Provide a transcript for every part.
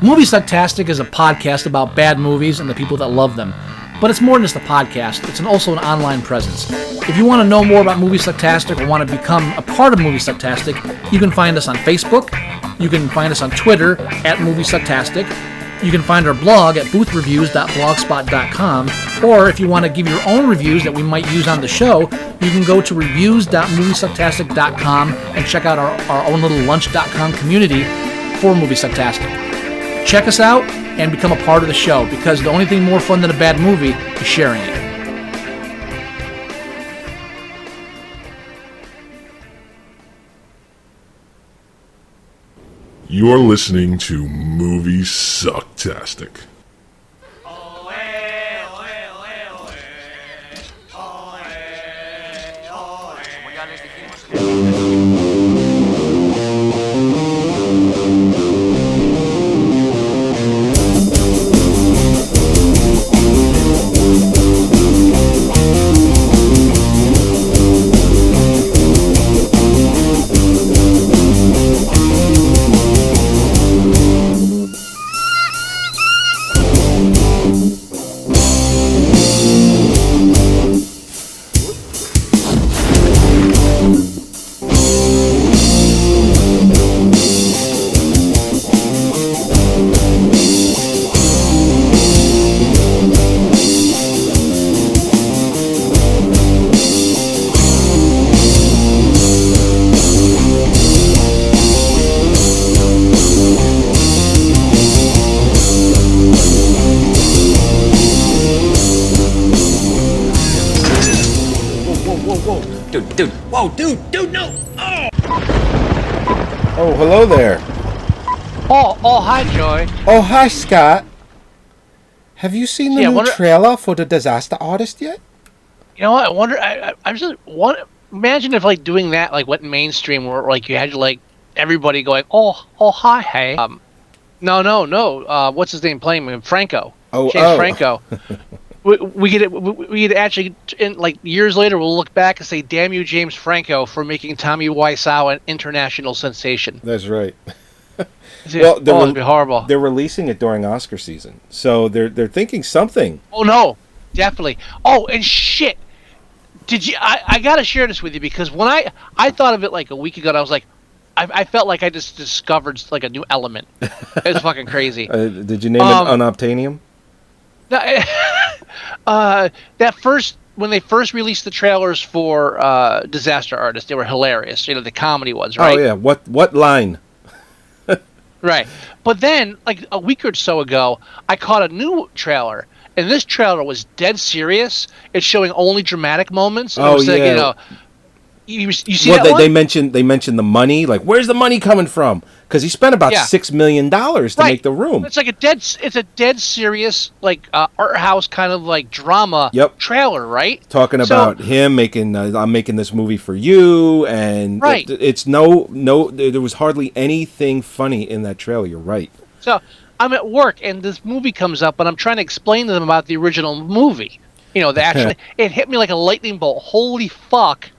Moviesucktastic is a podcast about bad movies and the people that love them. But it's more than just a podcast, it's also an online presence. If you want to know more about Moviesucktastic or want to become a part of Moviesucktastic, you can find us on Facebook, you can find us on Twitter at Moviesucktastic, you can find our blog at boothreviews.blogspot.com, or if you want to give your own reviews that we might use on the show, you can go to reviews.moviesucktastic.com and check out our own little lunch.com community for Moviesucktastic. Check us out and become a part of the show, because the only thing more fun than a bad movie is sharing it. You're listening to Moviesucktastic. Dude, no! Oh! Oh, hello there. Oh, hi, Joy. Oh, hi, Scott. Have you seen the new trailer for The Disaster Artist yet? You know what? I wonder. I'm just imagine if like doing that like went mainstream, where like you had like everybody going, oh, hi, hey. No. What's his name playing him? Franco. James Franco. We get actually, in like years later, we'll look back and say, "Damn you, James Franco, for making Tommy Wiseau an international sensation." That's right. Well, it'd be horrible. They're releasing it during Oscar season, so they're thinking something. Oh no, definitely. Oh, and shit, did you? I gotta share this with you, because when I thought of it like a week ago, and I was like, I felt like I just discovered like a new element. It's fucking crazy. Did you name it unobtainium? When they first released the trailers for Disaster Artist, they were hilarious. You know, the comedy ones, right? Oh yeah. What line? Right. But then, like a week or so ago, I caught a new trailer, and this trailer was dead serious. It's showing only dramatic moments. And it was like, you know, you see that one? They mentioned the money. Like, where's the money coming from? Because he spent about $6 million to make the room. It's like a dead serious like art house kind of like drama trailer, right? Talking about him making I'm making this movie for you, and it's there was hardly anything funny in that trailer. You're right. So I'm at work and this movie comes up, and I'm trying to explain to them about the original movie. You know, it hit me like a lightning bolt. Holy fuck!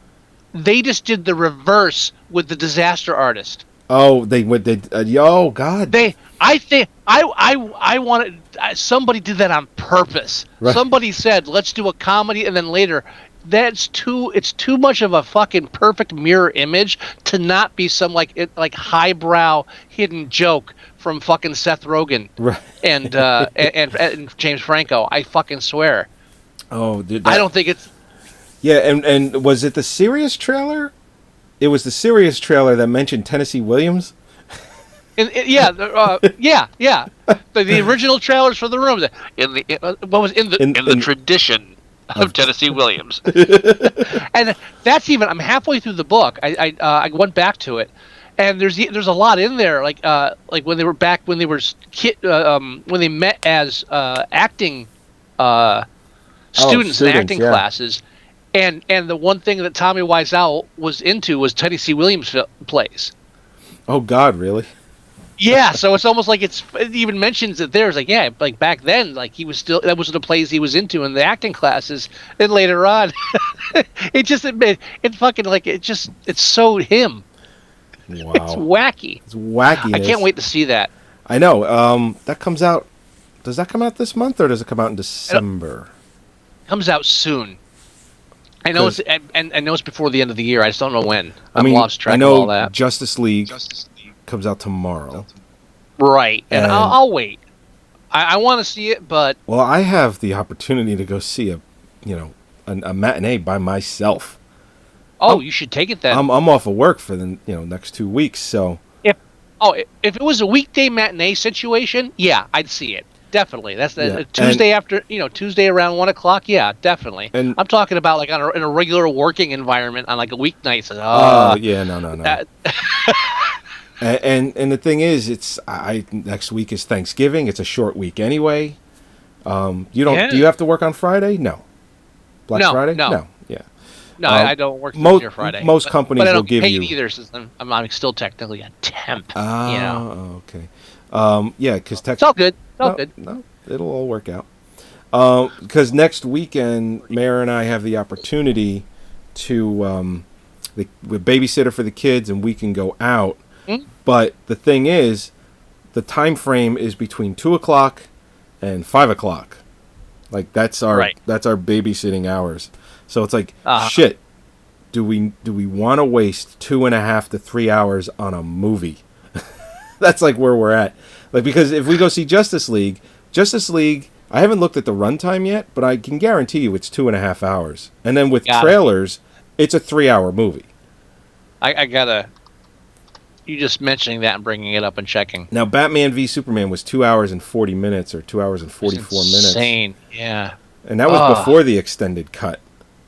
They just did the reverse with The Disaster Artist. Oh, oh God! I think I wanted. Somebody did that on purpose. Right. Somebody said, "Let's do a comedy," and then later, it's too much of a fucking perfect mirror image to not be some like highbrow hidden joke from fucking Seth Rogen and James Franco. I fucking swear. Oh, dude, I don't think it's. Yeah, and was it the serious trailer? It was the serious trailer that mentioned Tennessee Williams. Yeah. The original trailers for the room. In the tradition of Tennessee Williams. And that's even. I'm halfway through the book. I went back to it, and there's a lot in there. Like when they were back when they were when they met as acting students in acting classes. And the one thing that Tommy Wiseau was into was Tennessee Williams plays. Oh God, really? Yeah, so it's almost like it even mentions it there. It's like, yeah, like back then, like he was still, that was the plays he was into in the acting classes. Then later on, it's so him. Wow. It's wacky. It's wacky. I can't wait to see that. I know. That comes out. Does that come out this month or does it come out in December? It comes out soon. I know it's and I know it's before the end of the year. I just don't know when. I mean, lost track I know of all that. Justice League comes out tomorrow. Right, and I'll wait. I want to see it, but well, I have the opportunity to go see a matinee by myself. Oh, you should take it then. I'm off of work for the next 2 weeks, so if it was a weekday matinee situation, yeah, I'd see it. Definitely. That's Tuesday Tuesday around 1:00. Yeah, definitely. And I'm talking about like in a regular working environment on like a weeknight. So, no. And the thing is, next week is Thanksgiving. It's a short week anyway. Do you have to work on Friday? No. Black Friday? No. Yeah. No, I don't work Thursday Friday. Most companies will give you. But I don't get paid either, since I'm still technically a temp. Okay. Because it's all good. It's all good. No, it'll all work out. Because next weekend, Mayor and I have the opportunity to we're babysitter for the kids, and we can go out. Mm-hmm. But the thing is, the time frame is between 2:00 and 5:00. Like that's our babysitting hours. So it's like shit. Do we want to waste 2.5 to 3 hours on a movie? That's like where we're at. Like, because if we go see Justice League, I haven't looked at the runtime yet, but I can guarantee you it's 2.5 hours. And then with trailers, it's a 3-hour movie. I gotta. You just mentioning that and bringing it up and checking. Now, Batman v Superman was 2 hours and 40 minutes or 2 hours and 44 minutes. Insane, yeah. And that was before the extended cut.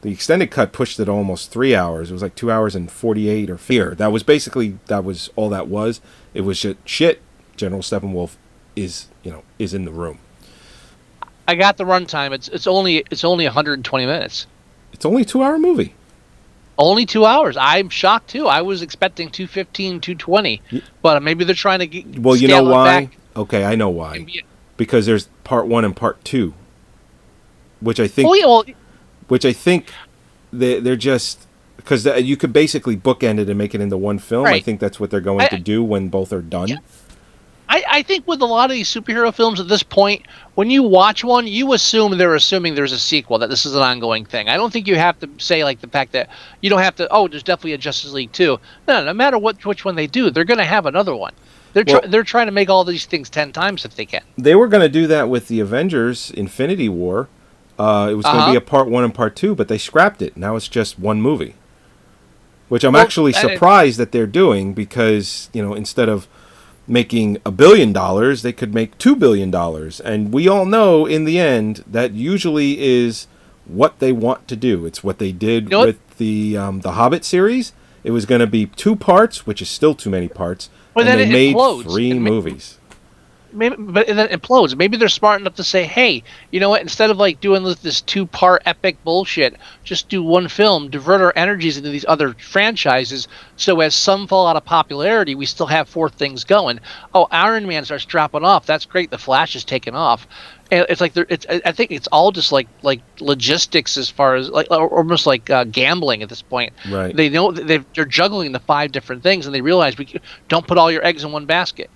The extended cut pushed it almost 3 hours. It was like 2 hours and 48 or fear. That was all that was. It was just shit. General Steppenwolf is in the room. I got the runtime. It's only 120 minutes. It's only a 2-hour movie. Only 2 hours. I'm shocked too. I was expecting 215, 220, but maybe they're trying to get. Well, you know why? Okay, I know why. Because there's part 1 and part 2, which I think. Which I think they're just because you could basically bookend it and make it into one film. Right. I think that's what they're going to do when both are done. Yeah. I think with a lot of these superhero films at this point, when you watch one, you assume they're assuming there's a sequel, that this is an ongoing thing. I don't think you have to say like the fact that you don't have to. Oh, there's definitely a Justice League 2. No matter which one they do, they're going to have another one. They're trying to make all these things 10 times if they can. They were going to do that with the Avengers Infinity War. It was going to be a part 1 and part 2, but they scrapped it. Now it's just one movie, which I'm actually surprised that they're doing, because instead of making $1 billion, they could make $2 billion, and we all know in the end that usually is what they want to do. It's what they did with the Hobbit series. It was going to be 2 parts, which is still too many parts, and they made 3 movies. But then it implodes. Maybe they're smart enough to say, hey, you know what? Instead of like doing this 2-part epic bullshit, just do one film, divert our energies into these other franchises, so as some fall out of popularity, we still have 4 things going. Oh, Iron Man starts dropping off. That's great. The Flash is taking off. And it's like I think it's all just like logistics, as far as like almost like gambling at this point. Right. They know they're juggling the 5 different things, and they realize don't put all your eggs in one basket.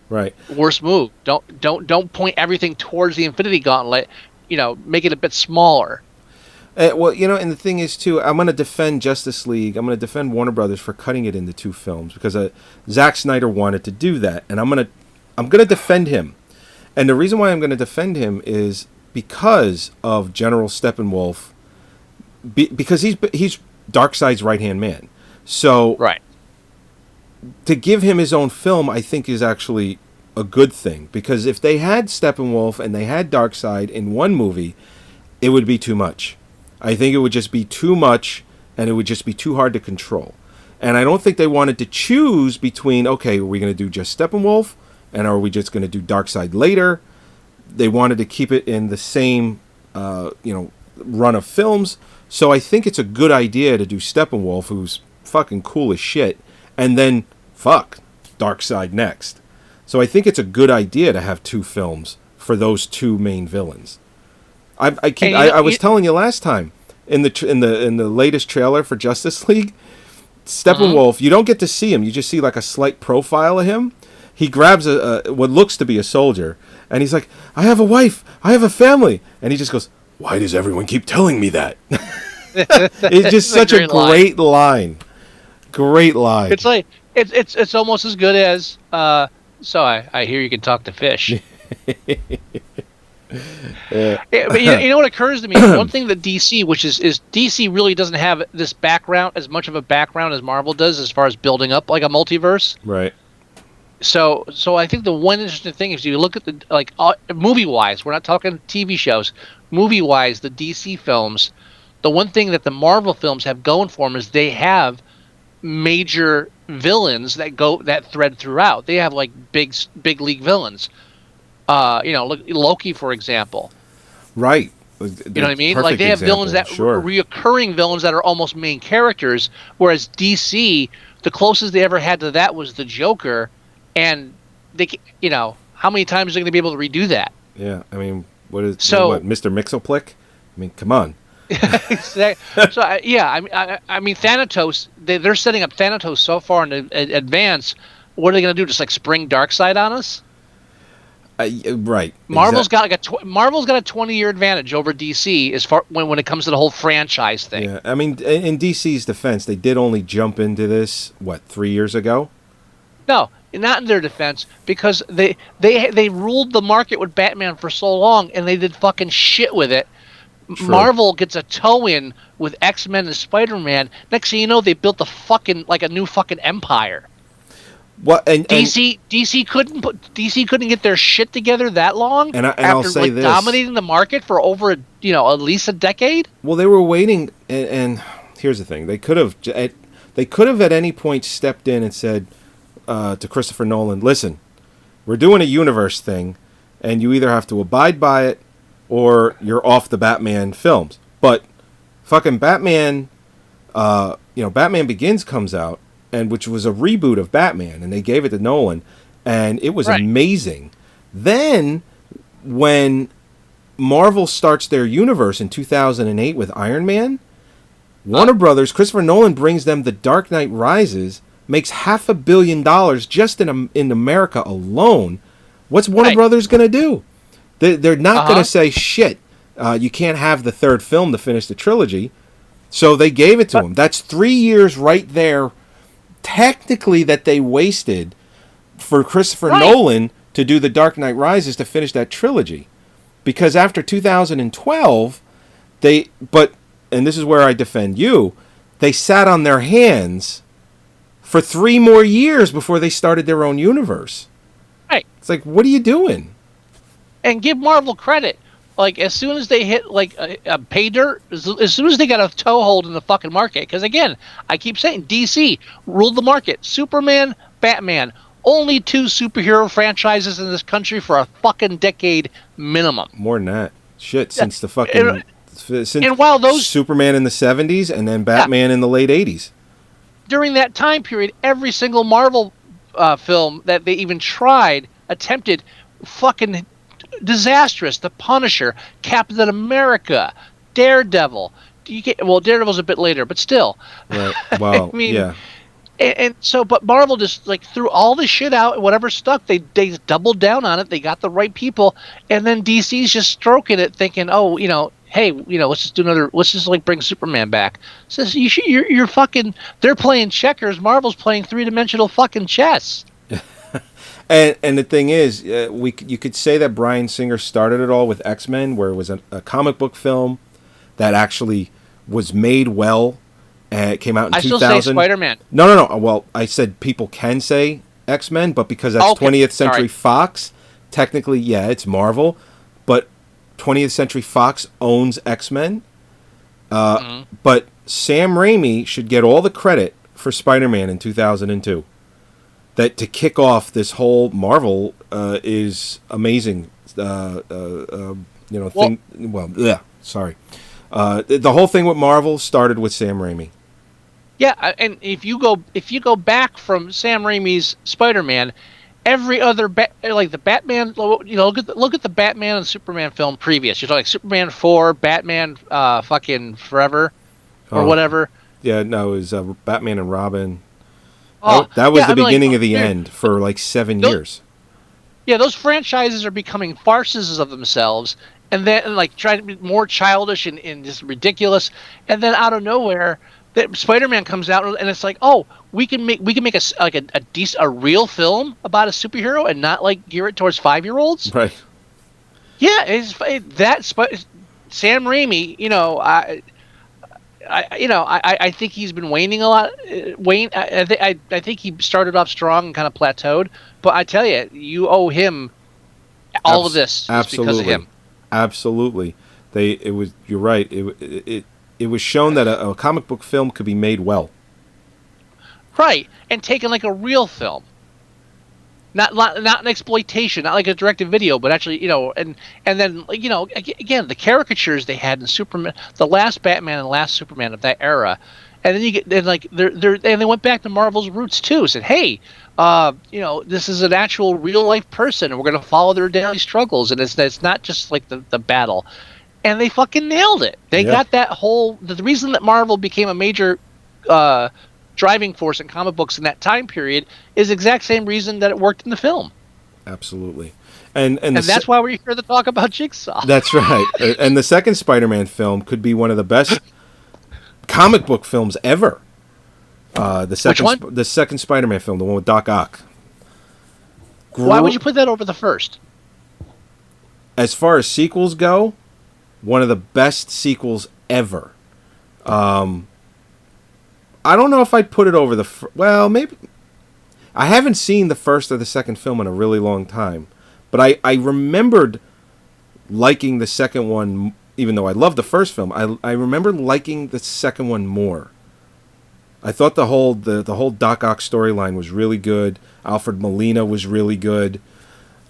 Right. Worst move. Don't point everything towards the Infinity Gauntlet. Make it a bit smaller. Well, and the thing is too, I'm going to defend Justice League. I'm going to defend Warner Brothers for cutting it into 2 films, because Zack Snyder wanted to do that, and I'm going to defend him. And the reason why I'm going to defend him is because of General Steppenwolf, because he's Darkseid's right-hand man. So right. To give him his own film, I think, is actually a good thing, because if they had Steppenwolf and they had Darkseid in one movie, it would be too much. I think it would just be too much, and it would just be too hard to control. And I don't think they wanted to choose between, okay, are we going to do just Steppenwolf, and are we just going to do Darkseid later? They wanted to keep it in the same, run of films. So I think it's a good idea to do Steppenwolf, who's fucking cool as shit, and then Darkseid next. So I think it's a good idea to have 2 films for those 2 main villains. I was telling you last time in the latest trailer for Justice League, Steppenwolf, you don't get to see him. You just see like a slight profile of him. He grabs a what looks to be a soldier, and he's like, "I have a wife. I have a family." And he just goes, "Why does everyone keep telling me that?" It's just such a great line. Great line. It's like it's almost as good as so I hear you can talk to fish. Yeah, but you know what occurs to me? One thing that DC, which is DC really doesn't have this background, as much of a background as Marvel does as far as building up like a multiverse. Right. So I think the one interesting thing is you look at the movie wise, we're not talking TV shows. Movie wise, the DC films, the one thing that the Marvel films have going for them is they have major villains that thread throughout. They have like big league villains. Look Loki, for example. Right. You know what I mean? Like they have villains that reoccurring villains that are almost main characters, whereas DC, the closest they ever had to that was the Joker, and they, how many times are they going to be able to redo that? Yeah, I mean, Mr. Mixoplick? I mean, come on. I mean, Thanatos. They're setting up Thanatos so far in advance. What are they going to do? Just like spring Darkseid on us? Right. Marvel's got like Marvel's got a 20-year advantage over DC as far when it comes to the whole franchise thing. Yeah, I mean, in DC's defense, they did only jump into this 3 years ago. No, not in their defense, because they ruled the market with Batman for so long, and they did fucking shit with it. True. Marvel gets a toe in with X-Men and Spider-Man. Next thing you know, they built a new fucking empire. What and DC couldn't get their shit together that long I'll say this, dominating the market for over at least a decade. Well, they were waiting, and here's the thing: they could have at any point stepped in and said to Christopher Nolan, "Listen, we're doing a universe thing, and you either have to abide by it or you're off the Batman films." But fucking Batman, Batman Begins comes out. And which was a reboot of Batman, and they gave it to Nolan, and it was amazing. Then, when Marvel starts their universe in 2008 with Iron Man, Warner Brothers, Christopher Nolan brings them The Dark Knight Rises, makes $500 million just in America alone. What's Warner Brothers going to do? They're not going to say, shit, you can't have the third film to finish the trilogy. So they gave it to him. That's 3 years right there, technically, that they wasted for Christopher Nolan to do The Dark Knight Rises to finish that trilogy. Because after 2012, and this is where I defend you, they sat on their hands for 3 more years before they started their own universe. Right. It's like, what are you doing? And give Marvel credit. Like, as soon as they hit, like, a pay dirt, as soon as they got a toehold in the fucking market, because, again, I keep saying, DC ruled the market. Superman, Batman, only 2 superhero franchises in this country for a fucking decade minimum. More than that. Shit, since the fucking... and while those... Superman in the 70s, and then Batman in the late 80s. During that time period, every single Marvel film that they even attempted, fucking... disastrous. The Punisher, Captain America, Daredevil. Daredevil's a bit later, but still. Right. Well, I mean, yeah. And so, but Marvel just like threw all this shit out, and whatever stuck, they doubled down on it. They got the right people, and then DC's just stroking it, thinking, oh, hey, let's just do another. Let's just like bring Superman back. Says you're fucking. They're playing checkers. Marvel's playing 3-dimensional fucking chess. And the thing is, you could say that Bryan Singer started it all with X-Men, where it was a comic book film that actually was made well, and it came out in 2000. I still say Spider-Man. No. Well, I said people can say X-Men, but because that's 20th Century Fox, technically, yeah, it's Marvel, but 20th Century Fox owns X-Men. But Sam Raimi should get all the credit for Spider-Man in 2002. That to kick off this whole Marvel is amazing. Thing. Well, yeah. Sorry. The whole thing with Marvel started with Sam Raimi. Yeah, and if you go back from Sam Raimi's Spider-Man, every other the Batman, look at the Batman and Superman film previous. You're talking like Superman 4, Batman, fucking Forever, or whatever. Yeah, no, it was Batman and Robin. Oh, That was yeah, the I mean, like, beginning of the dude, end for like 7 those- years. Yeah, those franchises are becoming farces of themselves, and then like trying to be more childish and just ridiculous. And then out of nowhere, that Spider-Man comes out, and it's like, oh, we can make a real film about a superhero and not like gear it towards 5-year-olds. Right. Yeah, Sam Raimi. I think he's been waning a lot. I think he started off strong and kind of plateaued. But I tell you, you owe him all of this just because of Absolutely. him. Absolutely. You're right. It was shown that a comic book film could be made well. Right, and taken like a real film. Not an exploitation, not like a directed video, but actually, and then again the caricatures they had in Superman, the last Batman and last Superman of that era, and then you get then like they went back to Marvel's roots too. Said, hey, this is an actual real life person, and we're going to follow their daily struggles, and it's not just like the battle, and they fucking nailed it. They got that whole the reason that Marvel became a major driving force in comic books in that time period is the exact same reason that it worked in the film. Absolutely. And that's why we're here to talk about Jigsaw. That's right. And the second Spider-Man film could be one of the best comic book films ever. Which one? The second Spider-Man film, the one with Doc Ock. Why would you put that over the first? As far as sequels go, one of the best sequels ever. I don't know if I'd put it over well, maybe. I haven't seen the first or the second film in a really long time. But I remembered liking the second one, even though I loved the first film. I remember liking the second one more. I thought the whole Doc Ock storyline was really good. Alfred Molina was really good.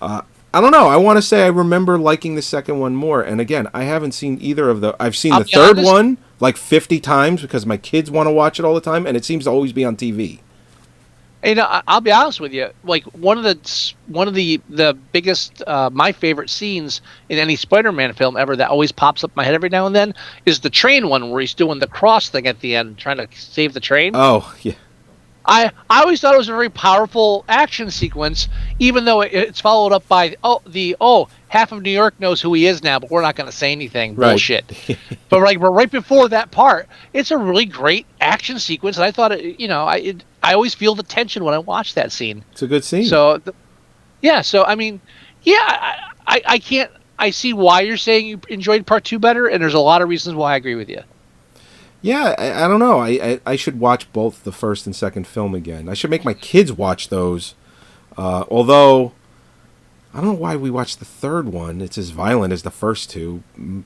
I don't know. I want to say I remember liking the second one more. And again, I haven't seen either of the. I've seen the third one like 50 times because my kids want to watch it all the time, and it seems to always be on TV. I'll be honest with you. Like one of the biggest, my favorite scenes in any Spider-Man film ever that always pops up in my head every now and then is the train one where he's doing the cross thing at the end, trying to save the train. Oh yeah. I always thought it was a very powerful action sequence, even though it's followed up by half of New York knows who he is now, but we're not going to say anything. Right. Bullshit. But right before that part, it's a really great action sequence, and I thought I always feel the tension when I watch that scene. It's a good scene. So, I mean, I can't. I see why you're saying you enjoyed part 2 better, and there's a lot of reasons why I agree with you. Yeah, I don't know. I should watch both the first and second film again. I should make my kids watch those. Although, I don't know why we watched the third one. It's as violent as the first two.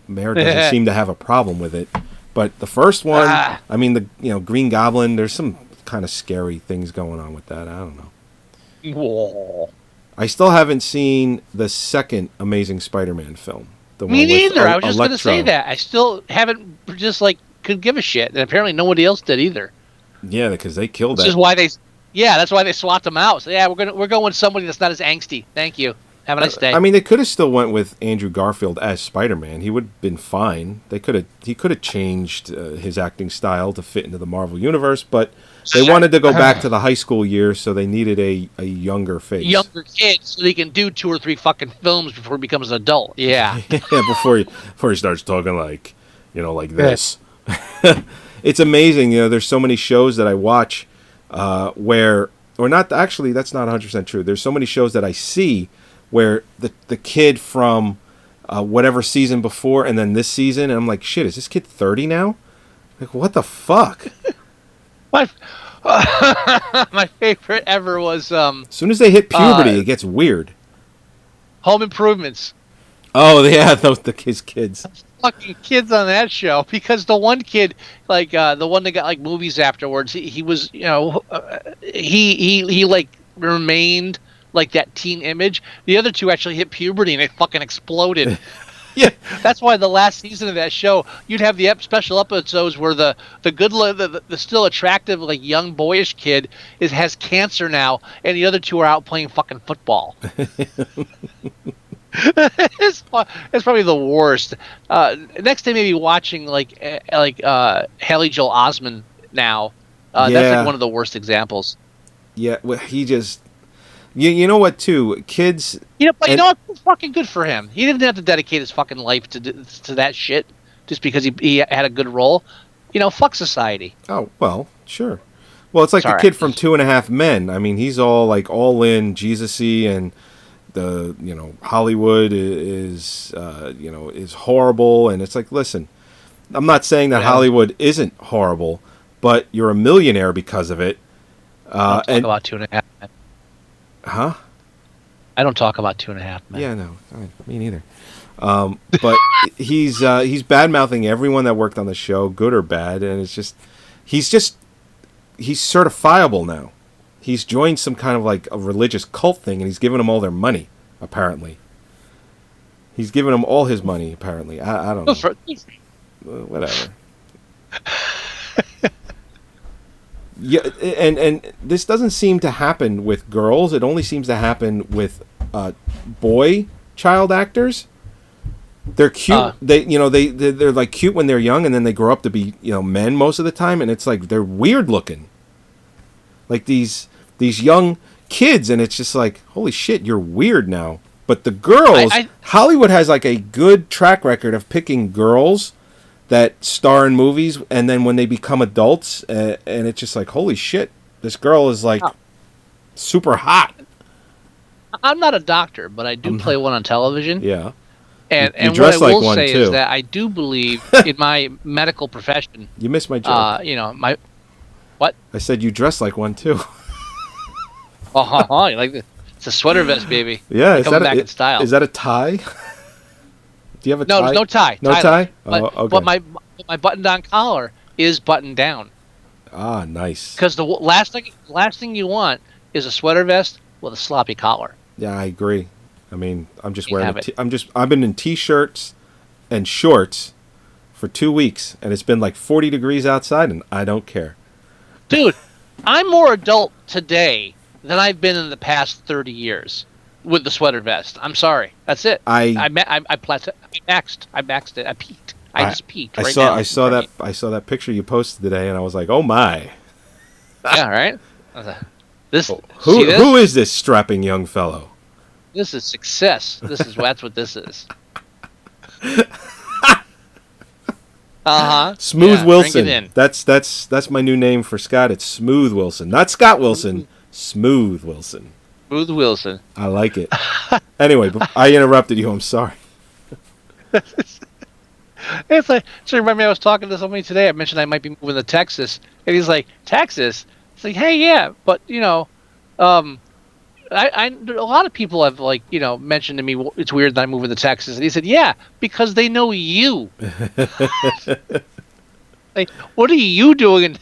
Mare doesn't seem to have a problem with it. But the first one, I mean, the Green Goblin, there's some kind of scary things going on with that. I don't know. Whoa. I still haven't seen the second Amazing Spider-Man film. Me neither. I was just going to say that. I still haven't could give a shit, and apparently nobody else did either. Yeah, because they killed that. Which is why that's why they swapped them out. So we're going with somebody that's not as angsty. Thank you. Have a nice day. I mean, they could have still went with Andrew Garfield as Spider-Man. He would have been fine. He could have changed his acting style to fit into the Marvel universe, but they wanted to go back to the high school years, so they needed a younger face. Younger kid, so they can do 2 or 3 fucking films before he becomes an adult. Yeah. Yeah, before he starts talking like this. It's amazing. There's so many shows that I watch where, or not, actually, that's not 100% true. There's so many shows that I see where the kid from whatever season before and then this season, and I'm like, shit, is this kid 30 now? Like, what the fuck? My favorite ever was... as soon as they hit puberty, it gets weird. Home Improvements. Oh, yeah, the kids. Fucking kids on that show, because the one kid, the one that got movies afterwards, he was, he remained like that teen image. The other two actually hit puberty and they fucking exploded. Yeah, that's why the last season of that show, you'd have the special episodes where the still attractive young boyish kid has cancer now, and the other two are out playing fucking football. It's probably the worst. Next time, maybe watching Haley Joel Osment now. That's Yeah. like one of the worst examples. Yeah, well, he just. You know what? Too kids. But you and- know what? Fucking good for him. He didn't have to dedicate his fucking life to that shit just because he had a good role. Fuck society. Oh well, sure. Well, it's like the Sorry. kid from 2.5 Men. I mean, he's all like all in Jesus-y, and the Hollywood is is horrible, and it's like, listen, I'm not saying that Yeah. Hollywood isn't horrible, but you're a millionaire because of it. I don't talk about 2.5 Men. Huh? I don't talk about 2.5 Men. Yeah, no, me neither. But he's bad mouthing everyone that worked on the show, good or bad, and it's just he's certifiable now. He's joined some kind of like a religious cult thing, and he's giving them all their money. Apparently, he's giving them all his money. Apparently, I don't know. Whatever. Yeah, and this doesn't seem to happen with girls. It only seems to happen with boy child actors. They're cute. They're like cute when they're young, and then they grow up to be men most of the time, and it's like they're weird looking. Like these young kids, and it's just like, holy shit, you're weird now. But the girls, Hollywood has like a good track record of picking girls that star in movies, and then when they become adults, and it's just like, holy shit, this girl is like super hot. I'm not a doctor, but I do play one on television. Yeah. And you what dress I like will one, say too. is that I do believe in my medical profession. You missed my joke. My what? I said you dress like one too. It's a sweater vest, baby. Yeah, is coming that back in style. Is that a tie? Do you have a tie? No, there's no tie. No tie? But, Oh, okay. but my button-down collar is buttoned down. Ah, nice. Because the last thing you want is a sweater vest with a sloppy collar. Yeah, I agree. I mean, I'm just You wearing have I've been in t-shirts and shorts for 2 weeks, and it's been like 40 degrees outside, and I don't care. Dude, I'm more adult today than I've been in the past 30 years with the sweater vest. I'm sorry. That's it. I maxed it. I peaked. I just peaked right now. I saw that picture you posted today, and I was like, oh my. Yeah, right? Who is this strapping young fellow? This is success. That's what this is. Smooth Yeah, Wilson. bring it in. That's my new name for Scott. It's Smooth Wilson, not Scott Wilson. Smooth Wilson. Smooth Wilson. I like it. Anyway, I interrupted you. I'm sorry. It's like, so remember I was talking to somebody today. I mentioned I might be moving to Texas, and he's like, Texas? It's like, hey, yeah, but a lot of people have mentioned to me it's weird that I'm moving to Texas, and he said, yeah, because they know you. Like, what are you doing?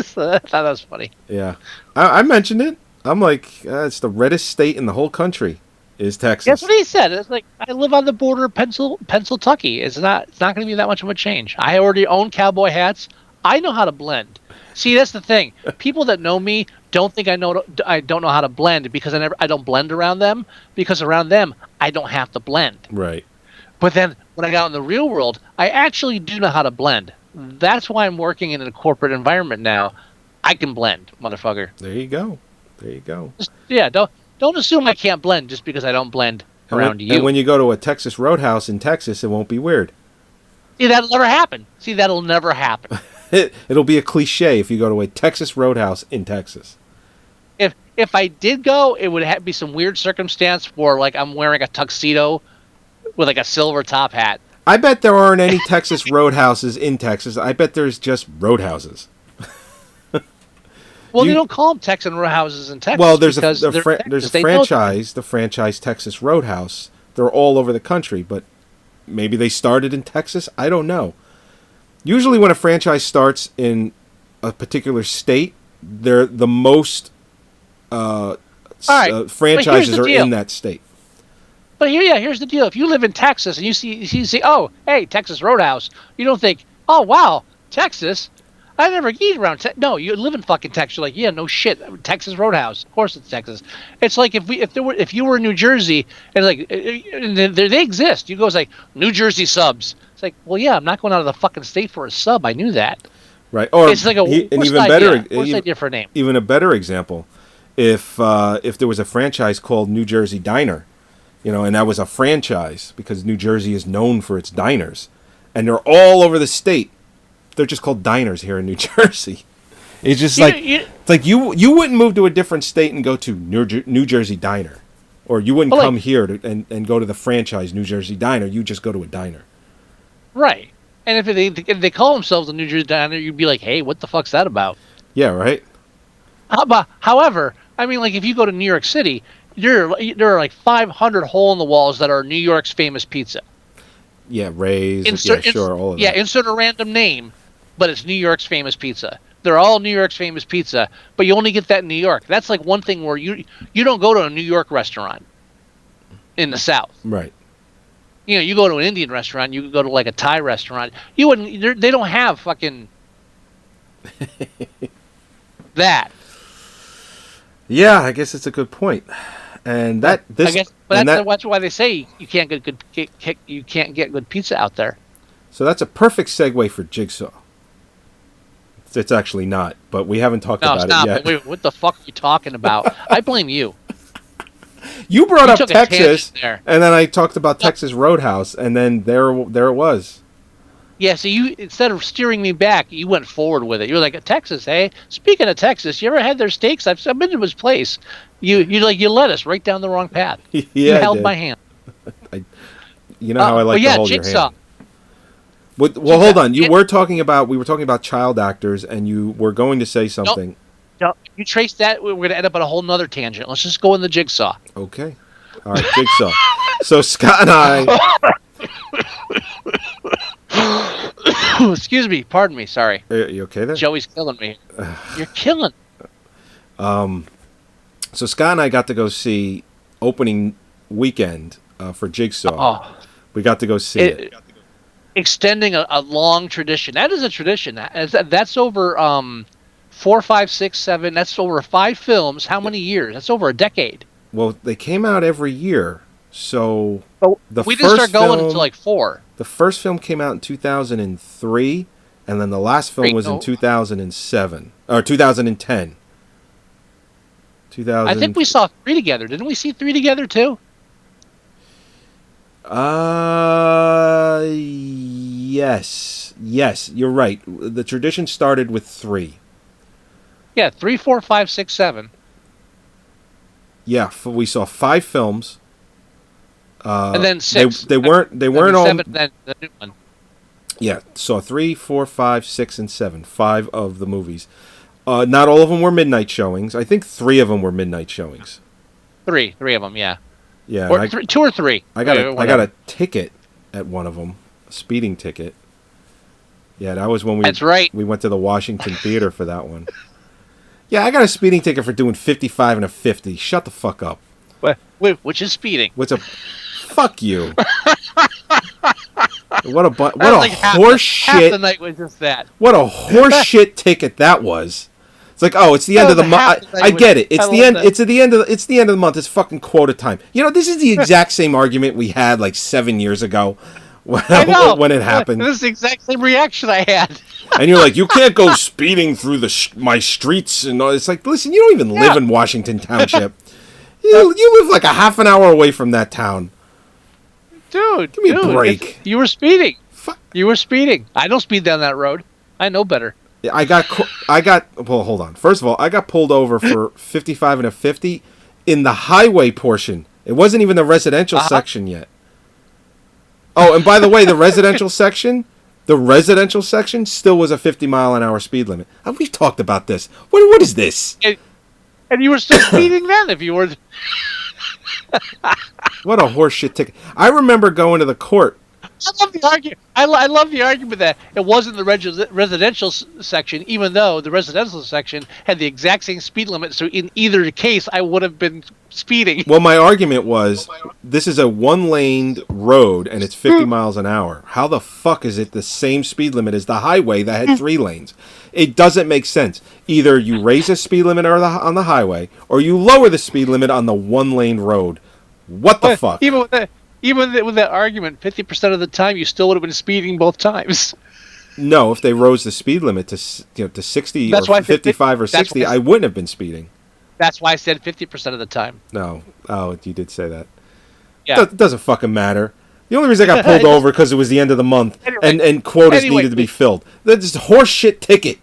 So I thought that was funny. Yeah, I mentioned it. I'm like, it's the reddest state in the whole country, is Texas. That's what he said. It's like, I live on the border of Pennsylvania. It's not going to be that much of a change. I already own cowboy hats. I know how to blend. See, that's the thing. People that know me don't think I don't know how to blend because I don't blend around them, because around them I don't have to blend. Right. But then when I got in the real world, I actually do know how to blend. That's why I'm working in a corporate environment now. I can blend, motherfucker. There you go. Don't assume I can't blend just because I don't blend around you. And when you go to a Texas Roadhouse in Texas, it won't be weird. See, that'll never happen. It'll be a cliche if you go to a Texas Roadhouse in Texas. If I did go, it would be some weird circumstance for like I'm wearing a tuxedo with like a silver top hat. I bet there aren't any Texas Roadhouses in Texas. I bet there's just Roadhouses. Well, they don't call them Texan Roadhouses in Texas. Well, there's the franchise, the franchise Texas Roadhouse. They're all over the country, but maybe they started in Texas. I don't know. Usually when a franchise starts in a particular state, they're the most franchises are in that state. But here's the deal. If you live in Texas and you see, oh, hey, Texas Roadhouse, you don't think, oh, wow, Texas? I never eat around No, you live in fucking Texas. You're like, yeah, no shit, Texas Roadhouse. Of course it's Texas. It's like if you were in New Jersey and they exist. You go, it's like New Jersey subs. It's like, well, yeah, I'm not going out of the fucking state for a sub. I knew that. Right. Or It's like a an worst even idea. better, Worst idea for a name. even a better example, if there was a franchise called New Jersey Diner, and that was a franchise because New Jersey is known for its diners, and they're all over the state. They're just called diners here in New Jersey. It's just it's like you wouldn't move to a different state and go to New Jersey Diner, or you wouldn't come here and go to the franchise New Jersey Diner. You just go to a diner. Right. And if they call themselves a New Jersey Diner, you'd be like, hey, what the fuck's that about? Yeah, right. However, I mean, like if you go to New York City, there are like 500 hole in the walls that are New York's famous pizza. Yeah, Ray's. All of that. Yeah, insert a random name, but it's New York's famous pizza. They're all New York's famous pizza, but you only get that in New York. That's like one thing where you don't go to a New York restaurant in the South. Right. You go to an Indian restaurant, you go to like a Thai restaurant. You wouldn't. They don't have fucking that. Yeah, I guess it's a good point. And that's why they say you can't get good pizza out there. So that's a perfect segue for Jigsaw. It's actually not, but we haven't talked about it yet. Wait, what the fuck are you talking about? I blame you. You brought up took a Texas, tangent there. and then I talked about Texas Roadhouse, and then there it was. Yeah, so you, instead of steering me back, you went forward with it. You were like, Texas, hey? Speaking of Texas, you ever had their steaks? I've been to his place. You led us right down the wrong path. Yeah, you held my hand. How I like to hold Jigsaw. your hand. Well, hold on. We were talking about child actors, and you were going to say something. No, you trace that, we're going to end up on a whole nother tangent. Let's just go in the Jigsaw. Okay. All right, Jigsaw. So Scott and I... Excuse me. Pardon me. Sorry. Are you okay there? Joey's killing me. You're killing. So Scott and I got to go see opening weekend for Jigsaw. Oh. We got to go see it. Extending a long tradition. That is a tradition. That's over 4, 5, 6, 7. That's over 5 films. How many years? That's over a decade. Well, they came out every year. So we didn't start going until like 4. The first film came out in 2003, and then the last film was in 2007 or 2010. I think we saw 3 together. Didn't we see 3 together too? Yes, you're right. The tradition started with 3. Yeah, 3, 4, 5, 6, 7. Yeah, we saw 5 films. And then 6. They weren't all. 7, then the new one. Yeah, saw 3, 4, 5, 6, and 7. 5 of the movies. Not all of them were midnight showings. I think 3 of them were midnight showings. 3 of them, yeah. Yeah, or 2 or 3. I got a ticket at one of them, a speeding ticket. Yeah, that was when we went to the Washington Theater for that one. Yeah, I got a speeding ticket for doing 55 and a 50. Shut the fuck up. Which is speeding. Fuck you. What a horse shit. Half the night was just that. What a horse shit ticket that was. It's like, oh, it's the end of the month. I get it. It's the end. It's the end of the month. It's fucking quota time. This is the exact same argument we had like 7 years ago when it happened. This is the exact same reaction I had. And you're like, you can't go speeding through my streets, and all. It's like, listen, you don't even live in Washington Township. You live like a half an hour away from that town. Dude, give me a break. You were speeding. You were speeding. I don't speed down that road. I know better. Well, hold on. First of all, I got pulled over for 55 and a 50 in the highway portion. It wasn't even the residential section yet. Oh, and by the way, the residential section still was a 50-mile-an-hour speed limit. We've talked about this. What is this? And you were still speeding then if you were... What a horseshit ticket. I remember going to the court. I love the argument. I love the argument that it wasn't the residential section, even though the residential section had the exact same speed limit. So in either case, I would have been speeding. Well, my argument was, this is a one-laned road and it's 50 miles an hour. How the fuck is it the same speed limit as the highway that had 3 lanes? It doesn't make sense. Either you raise the speed limit on the highway, or you lower the speed limit on the one-lane road. What the fuck? Even with that argument, 50% of the time, you still would have been speeding both times. No, if they rose the speed limit to 60 That's or why I said 55 or that's 60, why- I wouldn't have been speeding. That's why I said 50% of the time. No. Oh, you did say that. Yeah. It doesn't fucking matter. The only reason I got pulled over because it was the end of the month Anyway. and quotas Anyway. needed to be filled. That's just horseshit ticket.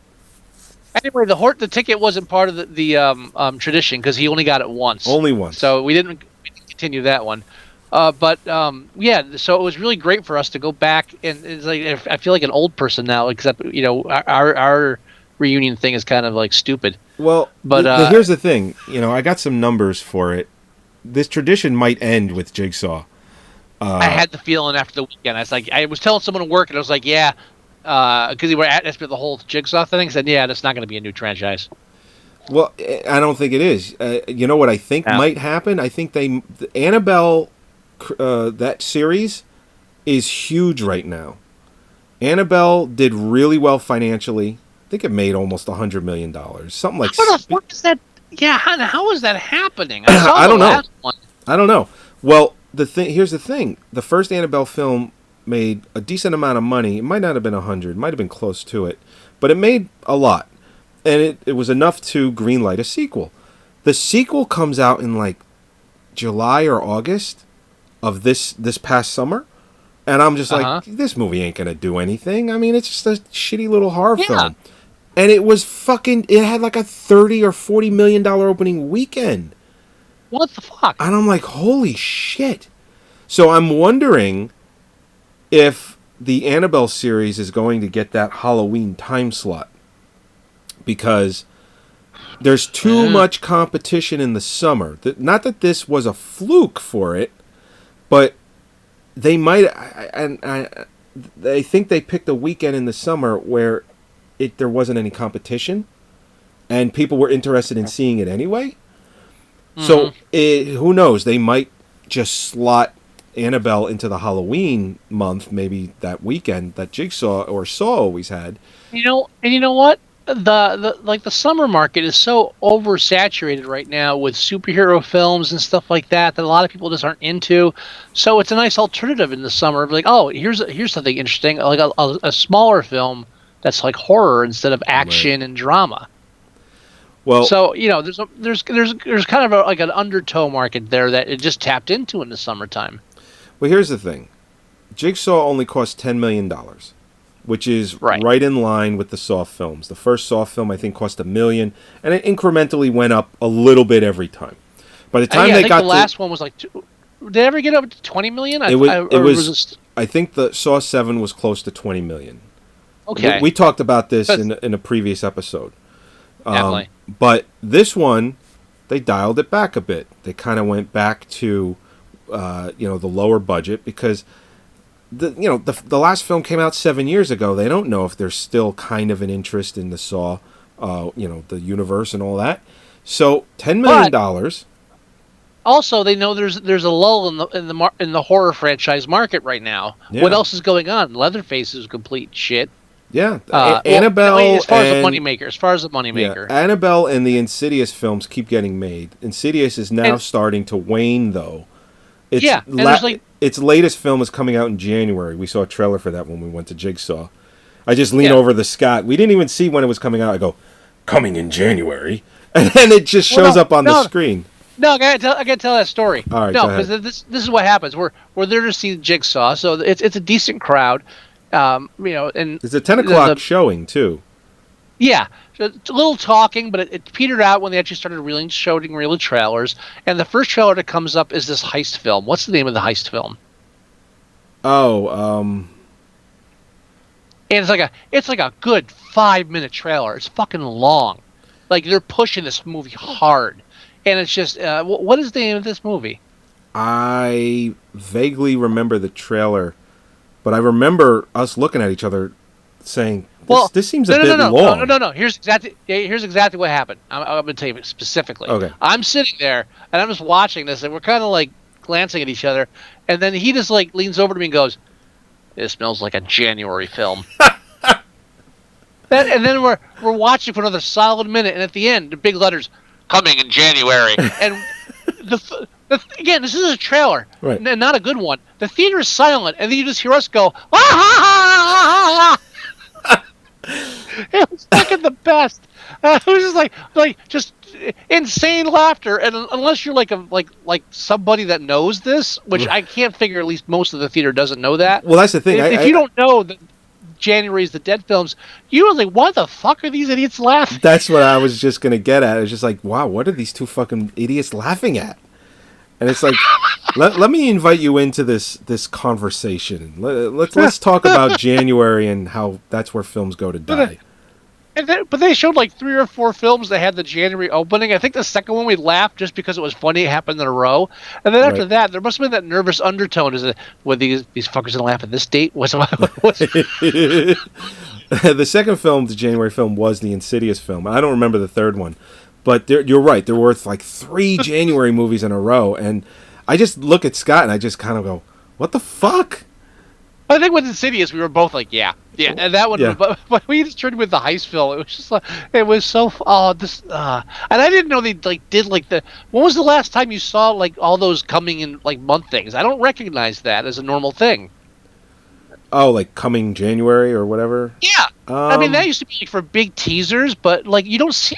Anyway, the ticket wasn't part of the tradition because he only got it once. Only once. So we didn't continue that one. But so it was really great for us to go back, and it's like I feel like an old person now, except our reunion thing is kind of like stupid. Well, But here's the thing. I got some numbers for it. This tradition might end with Jigsaw. I had the feeling after the weekend. I was telling someone at work, and I was like, yeah, because they were asking me the whole Jigsaw thing. I said, yeah, that's not going to be a new franchise. Well, I don't think it is. You know what I think might happen? I think Annabelle, that series, is huge right now. Annabelle did really well financially. I think it made almost $100 million. Something like. What the fuck is that? Yeah, how is that happening? I saw I don't the know. last one. I don't know. Well, here's the thing. The first Annabelle film made a decent amount of money. It might not have been 100. It might have been close to it. But it made a lot. And it was enough to greenlight a sequel. The sequel comes out in like July or August of this past summer. And I'm just like, this movie ain't going to do anything. I mean, it's just a shitty little horror film. And it was it had like a $30 or $40 million opening weekend. What the fuck? And I'm like, holy shit. So I'm wondering if the Annabelle series is going to get that Halloween time slot. Because there's too much competition in the summer. Not that this was a fluke for it, but they might... I think they picked a weekend in the summer where there wasn't any competition, and people were interested in seeing it anyway. So who knows? They might just slot Annabelle into the Halloween month, maybe that weekend that Jigsaw or Saw always had. You know what? The summer market is so oversaturated right now with superhero films and stuff like that a lot of people just aren't into. So it's a nice alternative in the summer. Like, oh, here's something interesting, like a smaller film that's like horror instead of action and drama. Well, so there's kind of like an undertow market there that it just tapped into in the summertime. Well, here's the thing: Jigsaw only cost $10 million, which is right in line with the Saw films. The first Saw film, I think, cost $1 million, and it incrementally went up a little bit every time. By the time I think the last one was like, did it ever get up to $20 million? I think the Saw 7 was close to $20 million. Okay, we talked about this in a previous episode. Definitely. But this one, they dialed it back a bit. They kind of went back to, the lower budget because, the last film came out 7 years ago. They don't know if there's still kind of an interest in the Saw, the universe and all that. So $10 million. Also, they know there's a lull in the horror franchise market right now. Yeah. What else is going on? Leatherface is complete shit. Yeah, Annabelle. As far as the moneymaker. Yeah, Annabelle and the Insidious films keep getting made. Insidious is now starting to wane, though. Its latest film is coming out in January. We saw a trailer for that when we went to Jigsaw. I just lean over to Scott. We didn't even see when it was coming out. I go, coming in January, and then it just shows up on the screen. No, I gotta tell that story. All right, no, because this is what happens. We're there to see Jigsaw, so it's a decent crowd. And it's a 10 o'clock showing too. Yeah, it's a little talking, but it petered out when they actually started showing real trailers. And the first trailer that comes up is this heist film. What's the name of the heist film? And it's like a good 5-minute trailer. It's fucking long. Like they're pushing this movie hard, and it's just what is the name of this movie? I vaguely remember the trailer. But I remember us looking at each other, saying, "This seems a bit long." No. Here's exactly what happened. I'm going to tell you specifically. Okay. I'm sitting there and I'm just watching this, and we're kind of like glancing at each other, and then he just like leans over to me and goes, "This smells like a January film." And then we're watching for another solid minute, and at the end, the big letters, "Coming in January," and again, this is a trailer, right? Not a good one. The theater is silent, and then you just hear us go, "Ah!" It was fucking the best. It was just just insane laughter. And unless you're like somebody that knows this, which I can't figure, at least most of the theater doesn't know that. Well, that's the thing. If you don't know that January's the Dead films, you were like, what the fuck are these idiots laughing? That's what I was just gonna get at. It's just like, wow, what are these two fucking idiots laughing at? And it's like, let me invite you into this conversation. Let's talk about January and how that's where films go to die. But they showed like 3 or 4 films that had the January opening. I think the second one we laughed just because it was funny. It happened in a row, and then after that, there must have been that nervous undertone. Is it were these fuckers gonna laugh at this date? What's The second film, the January film, was the Insidious film. I don't remember the third one, but you're right. There were like 3 January movies in a row, and I just look at Scott and I just kind of go, "What the fuck?" I think with Insidious, we were both like, yeah, and that one. Yeah. But we just turned with the heist film. It was just like, it was so and I didn't know they did the. When was the last time you saw like all those coming in like month things? I don't recognize that as a normal thing. Oh, like coming January or whatever. Yeah, I mean that used to be like for big teasers, but like you don't see.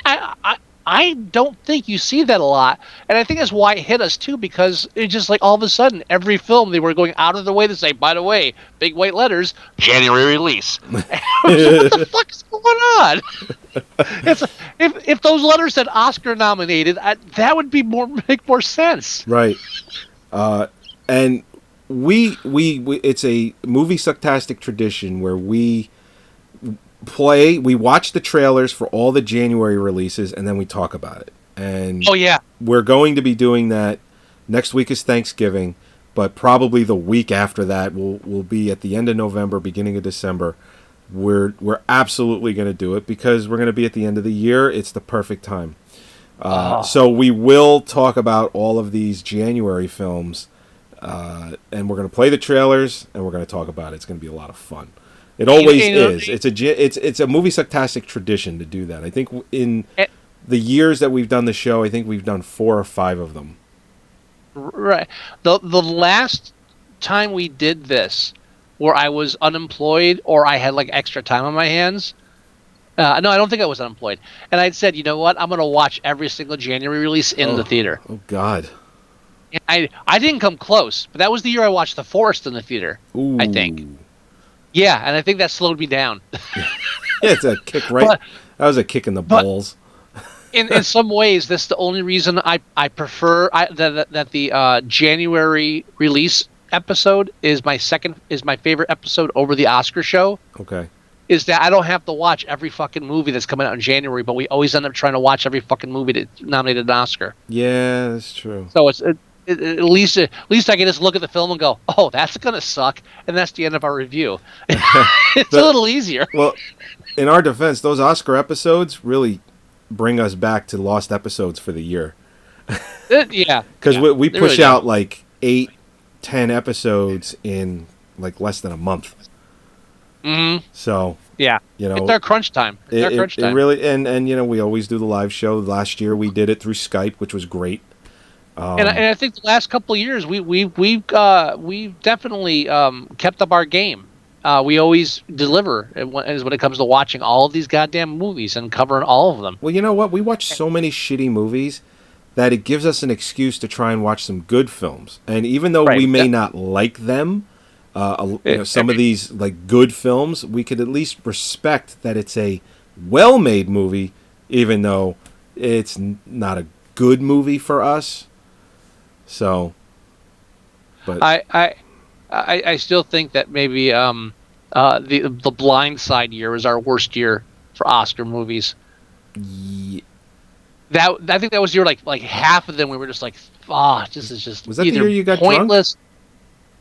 I don't think you see that a lot, and I think that's why it hit us too, because it just like all of a sudden every film they were going out of their way to say, by the way, big white letters, January release. What the fuck is going on? If those letters said Oscar nominated, that would be make more sense. Right, and we it's a Moviesucktastic tradition where we watch the trailers for all the January releases, and then we talk about it. And we're going to be doing that. Next week is Thanksgiving, but probably the week after that will be at the end of November, beginning of December. We're absolutely going to do it because we're going to be at the end of the year. It's the perfect time. So we will talk about all of these January films, and we're going to play the trailers, and we're going to talk about it. It's going to be a lot of fun. It always is. It's a Moviesucktastic tradition to do that. I think in the years that we've done the show, I think we've done 4 or 5 of them. Right. The last time we did this, where I was unemployed or I had like extra time on my hands. No, I don't think I was unemployed. And I'd said, you know what? I'm going to watch every single January release in the theater. Oh God. And I didn't come close, but that was the year I watched The Forest in the theater. Ooh. I think. Yeah, and I think that slowed me down. Yeah, it's a kick that was a kick in the balls. In some ways, that's the only reason I prefer that the January release episode is my favorite episode over the Oscar show. Okay. Is that I don't have to watch every fucking movie that's coming out in January, but we always end up trying to watch every fucking movie that's nominated an Oscar. Yeah, that's true. So at least I can just look at the film and go, oh, that's gonna suck, and that's the end of our review. It's a little easier. Well, in our defense, those Oscar episodes really bring us back to lost episodes for the year. Yeah, because we push really out like 8-10 episodes in like less than a month. Mm-hmm. So yeah, it's our crunch time. It really and we always do the live show. Last year we did it through Skype, which was great. And I think the last couple of years we've definitely kept up our game. We always deliver when it comes to watching all of these goddamn movies and covering all of them. Well, you know what? We watch so many shitty movies that it gives us an excuse to try and watch some good films. And even though we may not like them, some of these like good films, we could at least respect that it's a well-made movie, even though it's not a good movie for us. So, but I still think that maybe the Blind Side year is our worst year for Oscar movies. Yeah. I think that was the year like half of them we were just like, this is just was that the year you got pointless. Drunk?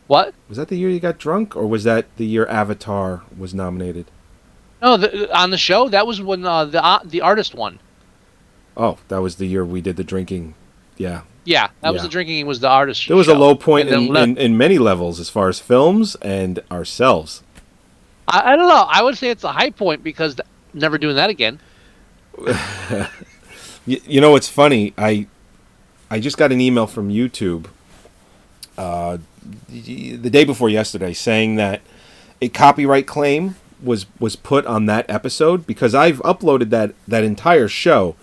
What? Was that the year you got drunk, or was that the year Avatar was nominated? No, on the show that was when the artist won. Oh, that was the year we did the drinking. Yeah. Yeah, that was the drinking. Was the artist. There was show. A low point in many levels as far as films and ourselves. I don't know. I would say it's a high point because never doing that again. You know, it's funny. I just got an email from YouTube the day before yesterday saying that a copyright claim was put on that episode, because I've uploaded that entire show.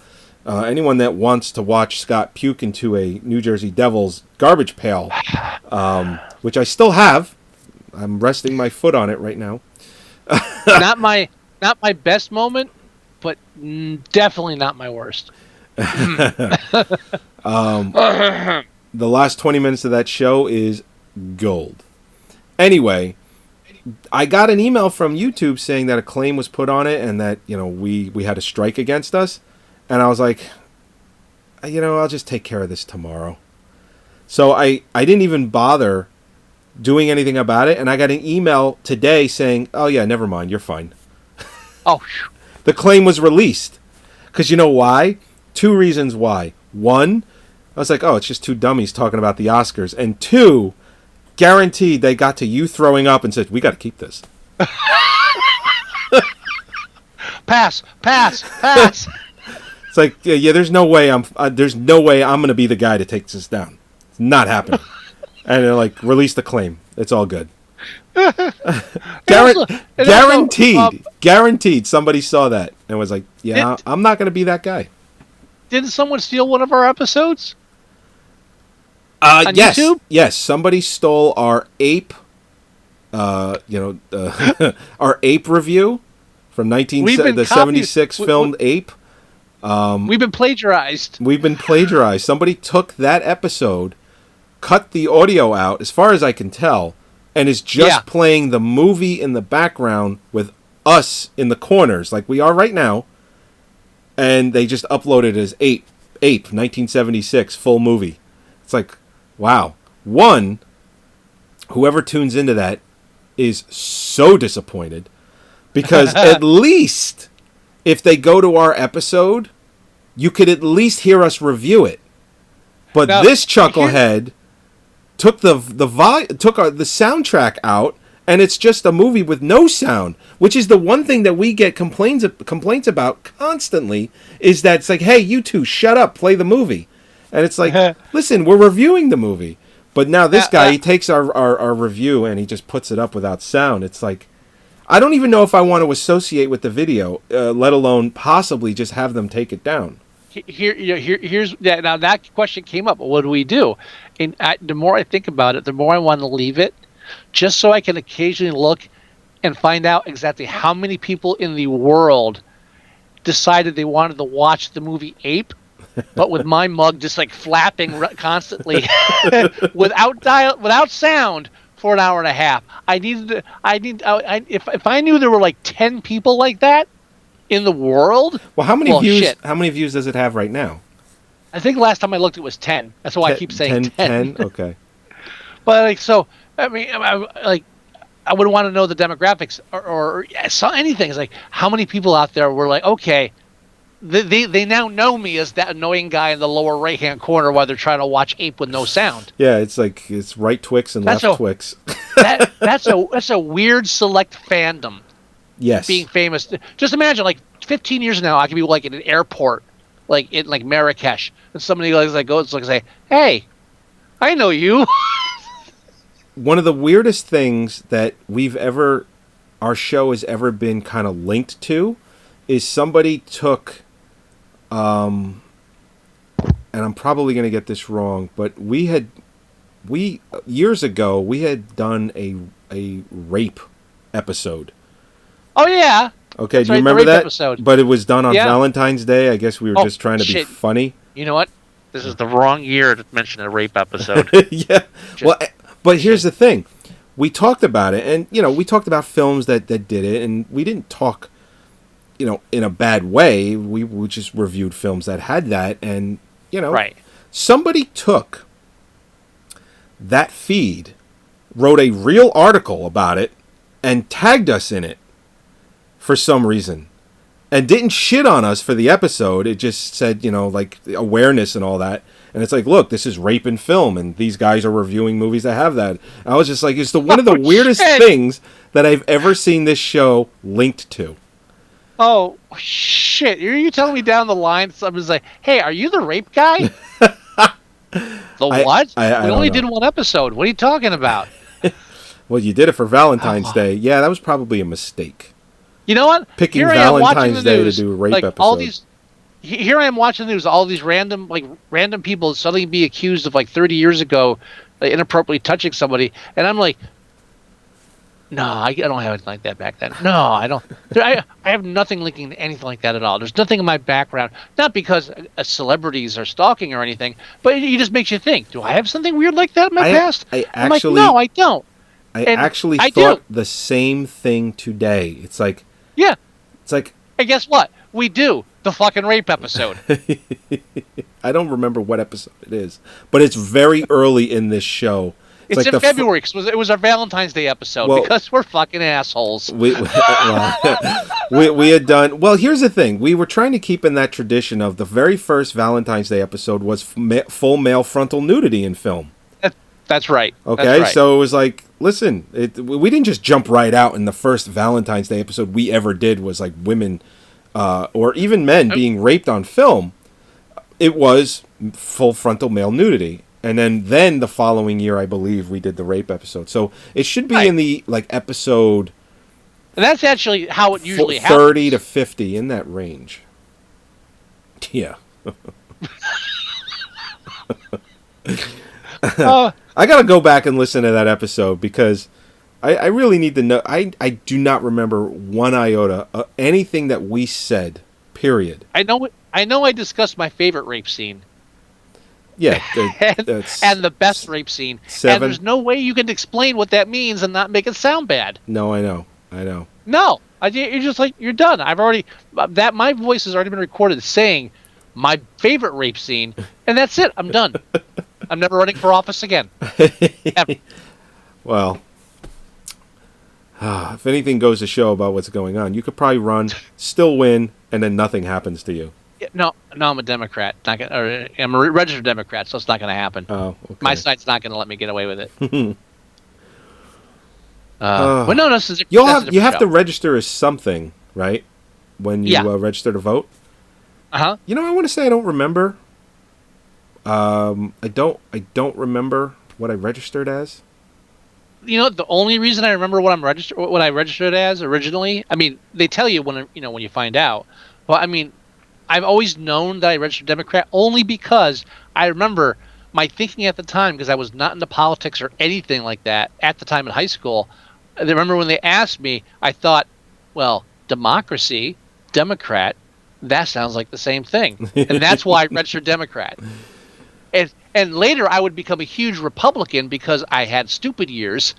Anyone that wants to watch Scott puke into a New Jersey Devils garbage pail, which I still have. I'm resting my foot on it right now. not my best moment, but definitely not my worst. The last 20 minutes of that show is gold. Anyway, I got an email from YouTube saying that a claim was put on it and that, we had a strike against us. And I was like, I'll just take care of this tomorrow. So I didn't even bother doing anything about it. And I got an email today saying, oh, yeah, never mind. You're fine. Oh, the claim was released. Because you know why? 2 reasons why. 1, I was like, oh, it's just 2 dummies talking about the Oscars. And 2, guaranteed they got to you throwing up and said, we got to keep this. Pass. It's like, yeah, there's no way I'm going to be the guy to take this down. It's not happening. And they're like, release the claim. It's all good. Guaranteed somebody saw that and was like, yeah, I'm not going to be that guy. Didn't someone steal one of our episodes? On yes. YouTube? Yes, somebody stole our ape our ape review from the 76 filmed Ape. We've been plagiarized. Somebody took that episode, cut the audio out, as far as I can tell, and is just playing the movie in the background with us in the corners, like we are right now. And they just uploaded it as Ape, 1976, full movie. It's like, wow. 1, whoever tunes into that is so disappointed, because at least if they go to our episode, you could at least hear us review it. But now, this chucklehead took the soundtrack out, and it's just a movie with no sound, which is the one thing that we get complaints about constantly, is that it's like, hey, you two, shut up, play the movie. And it's like, listen, we're reviewing the movie. But now this guy, he takes our review and he just puts it up without sound. It's like, I don't even know if I want to associate with the video, let alone possibly just have them take it down. Here's now that question came up. What do we do? And the more I think about it, the more I want to leave it, just so I can occasionally look and find out exactly how many people in the world decided they wanted to watch the movie Ape, but with my mug just like flapping constantly without sound for an hour and a half. If I knew there were like 10 people like that in the world. Well, how many views? Shit. How many views does it have right now? I think last time I looked, it was 10. That's why I keep saying 10. 10? Okay. But I would want to know the demographics or anything. It's like, how many people out there were like, okay, they now know me as that annoying guy in the lower right hand corner while they're trying to watch Ape with no sound. Yeah, it's like it's right Twix and left Twix. that's a weird select fandom. Yes, being famous. Just imagine, like 15 years now, I could be like in an airport, like in like Marrakesh, and somebody goes and say, "Hey, I know you." One of the weirdest things that our show has ever been kind of linked to, is somebody took, and I'm probably going to get this wrong, but years ago we had done a rape episode. Oh yeah. Okay, that's do you remember that episode? But it was done on Valentine's Day. I guess we were just trying to be funny. You know what? This is the wrong year to mention a rape episode. Yeah. But here's the thing. We talked about it, and we talked about films that did it, and we didn't talk in a bad way. We just reviewed films that had that, and right. Somebody took that feed, wrote a real article about it, and tagged us in it for some reason, and didn't shit on us for the episode. It just said, like awareness and all that. And it's like, look, this is rape in film, and these guys are reviewing movies that have that. And I was just like, it's one of the weirdest things that I've ever seen this show linked to. Oh, shit. Are you telling me down the line somebody's like, hey, are you the rape guy? What? We only did one episode. What are you talking about? Well, you did it for Valentine's Day. Yeah, that was probably a mistake. You know what? Picking Here I am watching the Valentine's Day to news, do a rape like episode. all these. Here I am watching the news. All these random people suddenly be accused of like 30 years ago, inappropriately touching somebody, and I'm like, no, I don't have anything like that back then. No, I don't. I have nothing linking to anything like that at all. There's nothing in my background. Not because celebrities are stalking or anything, but it just makes you think. Do I have something weird like that in my past? I'm like, no, I don't. I And actually I thought do. the same thing today. It's like, Yeah. and guess what? We do the fucking rape episode. I don't remember what episode it is, but it's very early in this show. It's like in February because it was our Valentine's Day episode because we're fucking assholes. We had done well. Here's the thing: we were trying to keep in that tradition of the very first Valentine's Day episode was full male frontal nudity in film. That's right. Okay, That's right. So it was like, listen, we didn't just jump right out in the first Valentine's Day episode we ever did was like women or even men being raped on film. It was full frontal male nudity. And then the following year, I believe, we did the rape episode. So it should be in the like episode. And that's actually how it usually 30 happens. to 50 in that range. Yeah. I gotta go back and listen to that episode because I really need to know. I do not remember one iota anything that we said. Period. I know. I discussed my favorite rape scene. Yeah, and the best rape scene. 7. And there's no way you can explain what that means and not make it sound bad. No, I know. No, you're just like, you're done. I've already my voice has already been recorded saying my favorite rape scene, and that's it. I'm done. I'm never running for office again. Ever. Well, if anything goes to show about what's going on, you could probably run, still win, and then nothing happens to you. No, I'm a Democrat. I'm a registered Democrat, so it's not going to happen. Oh, okay. My side's not going to let me get away with it. But no, that's a you different have show. to register as something, right? When you register to vote. Uh-huh. You know, I want to say I don't remember. I don't remember what I registered as. You know, the only reason I remember what I registered as originally. I mean, they tell you when you find out. Well, I mean, I've always known that I registered Democrat only because I remember my thinking at the time, because I was not into politics or anything like that at the time in high school. I remember when they asked me, I thought, well, democracy, Democrat, that sounds like the same thing. And that's why I registered Democrat. And later I would become a huge Republican because I had stupid years.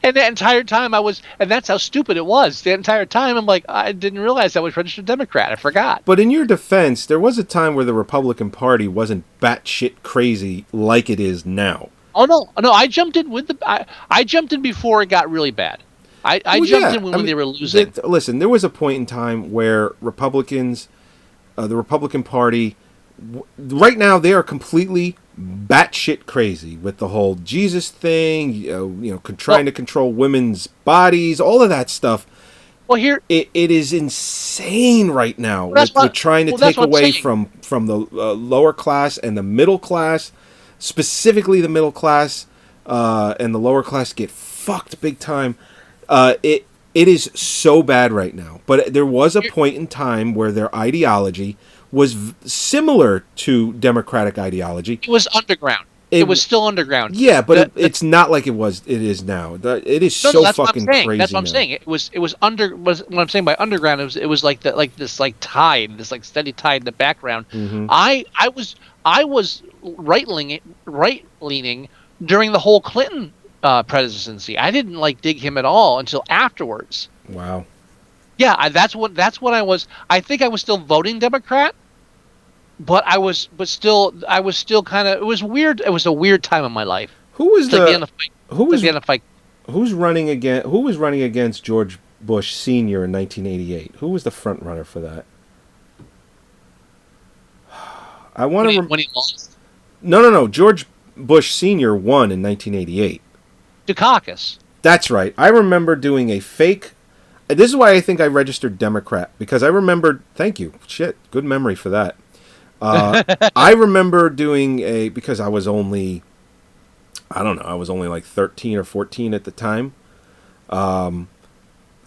And the entire time and that's how stupid it was. The entire time I'm like, I didn't realize I was registered Democrat. I forgot. But in your defense, there was a time where the Republican Party wasn't batshit crazy like it is now. Oh no! I jumped in I jumped in before it got really bad. I jumped in when they were losing. Listen, there was a point in time where Republicans, the Republican Party, right now they are completely batshit crazy with the whole Jesus thing. Trying to control women's bodies, all of that stuff. Well, here it is insane right now. Well, we're trying to take away from the lower class and the middle class. Specifically, the middle class and the lower class get fucked big time. It is so bad right now. But there was a point in time where their ideology was similar to Democratic ideology. It was underground. It was still underground. Yeah, but it's not like it is now. It is so fucking crazy. That's what I'm saying. It was what I'm saying by underground. It was like this tide, this steady tide in the background. Mm-hmm. I was right leaning during the whole Clinton presidency. I didn't dig him at all until afterwards. Wow. Yeah, that's what I was. I think I was still voting Democrat, but I was still kind of. It was weird. It was a weird time in my life. Who was the end of fight? Who was running against George Bush Sr. in 1988? Who was the front runner for that? I want to when he lost. No. George Bush Sr. won in 1988. Dukakis. That's right. I remember doing a fake. This is why I think I registered Democrat, because I remembered. Thank you. Shit, good memory for that. I remember doing because I was only, I don't know, I was only like 13 or 14 at the time.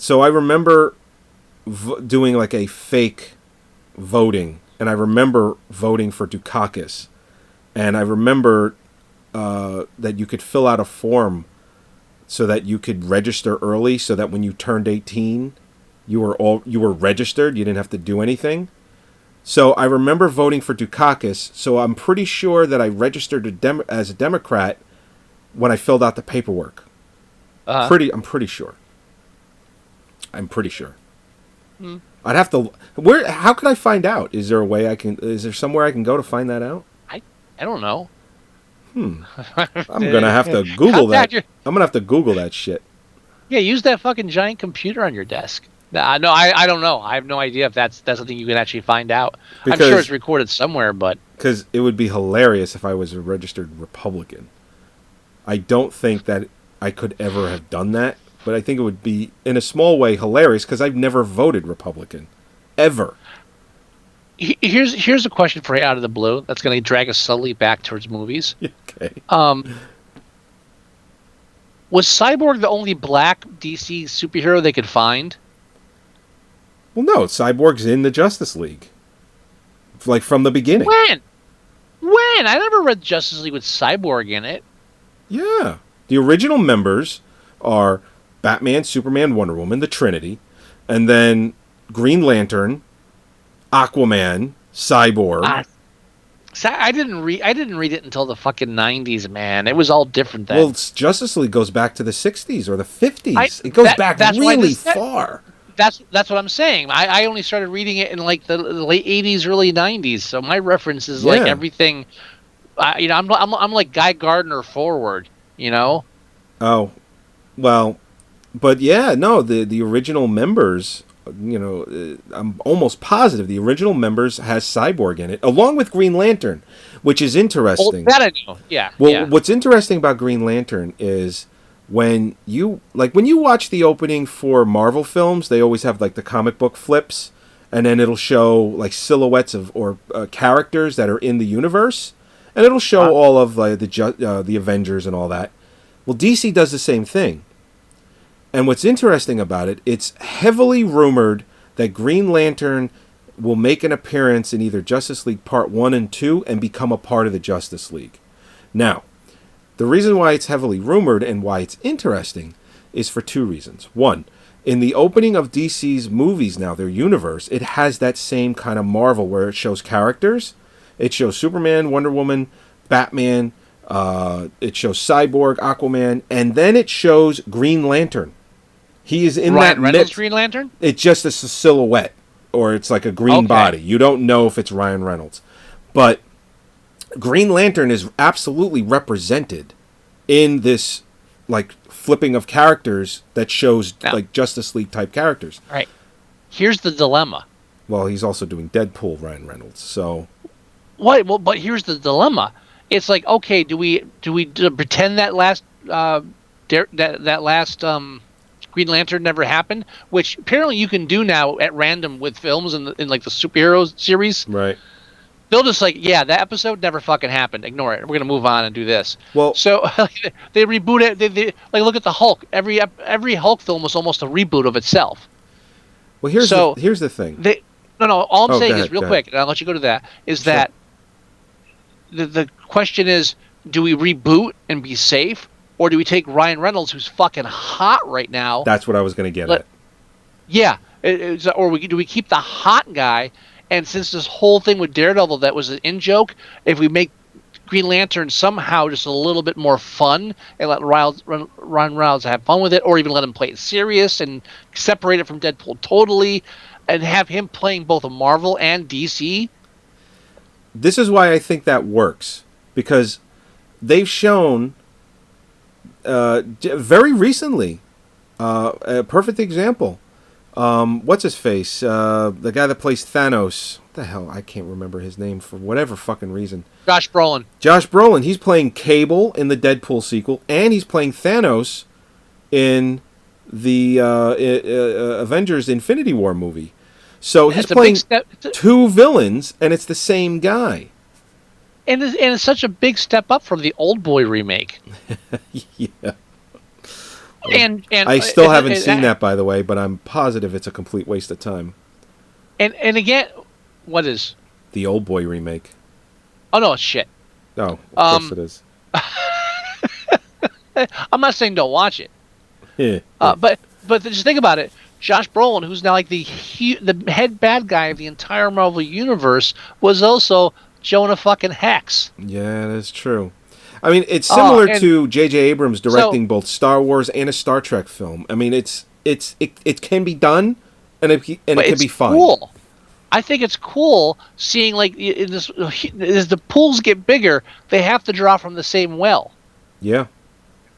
So I remember doing like a fake voting, and I remember voting for Dukakis, and I remember that you could fill out a form so that you could register early, so that when you turned 18, you were registered. You didn't have to do anything. So I remember voting for Dukakis. So I'm pretty sure that I registered as a Democrat when I filled out the paperwork. I'm pretty sure. I'd have to. How could I find out? Is there a way I can? Is there somewhere I can go to find that out? I don't know. I'm gonna have to Google that. I'm gonna have to Google that shit. Yeah, use that fucking giant computer on your desk. No, I don't know. I have no idea if that's something you can actually find out. I'm sure it's recorded somewhere, but because it would be hilarious if I was a registered Republican. I don't think that I could ever have done that, but I think it would be, in a small way, hilarious because I've never voted Republican, ever. Here's a question for you out of the blue that's going to drag us subtly back towards movies. Okay. Was Cyborg the only black DC superhero they could find? Well, no, Cyborg's in the Justice League, like from the beginning. When? I never read Justice League with Cyborg in it. Yeah, the original members are Batman, Superman, Wonder Woman, the Trinity, and then Green Lantern, Aquaman, Cyborg. I didn't read it until the fucking 90s, man. It was all different then. Well, Justice League goes back to the 60s or the 50s. It goes back really far. That's what I'm saying. I only started reading it in like the late 80s, early 90s. So my reference is like everything. I'm like Guy Gardner forward. Oh, well, but yeah, no, the original members. I'm almost positive the original members has Cyborg in it, along with Green Lantern, which is interesting. That I know. Yeah. Well, what's interesting about Green Lantern is when you watch the opening for Marvel films, they always have like the comic book flips, and then it'll show like silhouettes of or characters that are in the universe, and it'll show all of the Avengers and all that. Well, DC does the same thing. And what's interesting about it, it's heavily rumored that Green Lantern will make an appearance in either Justice League Part 1 and 2 and become a part of the Justice League. Now, the reason why it's heavily rumored and why it's interesting is for two reasons. One, in the opening of DC's movies now, their universe, it has that same kind of Marvel where it shows characters. It shows Superman, Wonder Woman, Batman, it shows Cyborg, Aquaman, and then it shows Green Lantern. He is in Ryan Reynolds Green Lantern? It's just a silhouette, or it's like a green body. You don't know if it's Ryan Reynolds. But Green Lantern is absolutely represented in this like flipping of characters that shows like Justice League type characters. All right. Here's the dilemma. Well, he's also doing Deadpool, Ryan Reynolds. So what? Well, but here's the dilemma. It's like, okay, do we pretend that last Green Lantern never happened, which apparently you can do now at random with films in like the superhero series. Right. They'll just like, yeah, that episode never fucking happened. Ignore it. We're gonna move on and do this. Well, so they reboot it. They like look at the Hulk. Every Hulk film was almost a reboot of itself. Well, here's the thing. All I'm saying is real quick, and I'll let you go to that. Is that the question is, do we reboot and be safe? Or do we take Ryan Reynolds, who's fucking hot right now? That's what I was going to get at. Yeah. Do we keep the hot guy? And since this whole thing with Daredevil, that was an in-joke, if we make Green Lantern somehow just a little bit more fun and let Ryan Reynolds have fun with it, or even let him play it serious and separate it from Deadpool totally, and have him playing both a Marvel and DC? This is why I think that works. Because they've shown... very recently, a perfect example. What's his face? The guy that plays Thanos. What the hell? I can't remember his name for whatever fucking reason. Josh Brolin. Josh Brolin. He's playing Cable in the Deadpool sequel, and he's playing Thanos in the Avengers Infinity War movie. So he's playing two villains, and it's the same guy. And it's such a big step up from the Old Boy remake. Yeah. And I still haven't seen that, by the way, but I'm positive it's a complete waste of time. And again, what is The Old Boy remake. Oh no, it's shit. Oh, of course it is. I'm not saying don't watch it. Yeah. But just think about it. Josh Brolin, who's now like the head bad guy of the entire Marvel universe, was also Jonah fucking Hex. Yeah, that's true. I mean, it's similar to J.J. Abrams directing both Star Wars and a Star Trek film. I mean, it can be done, and it can be fun. Cool. I think it's cool seeing like as the pools get bigger, they have to draw from the same well. Yeah.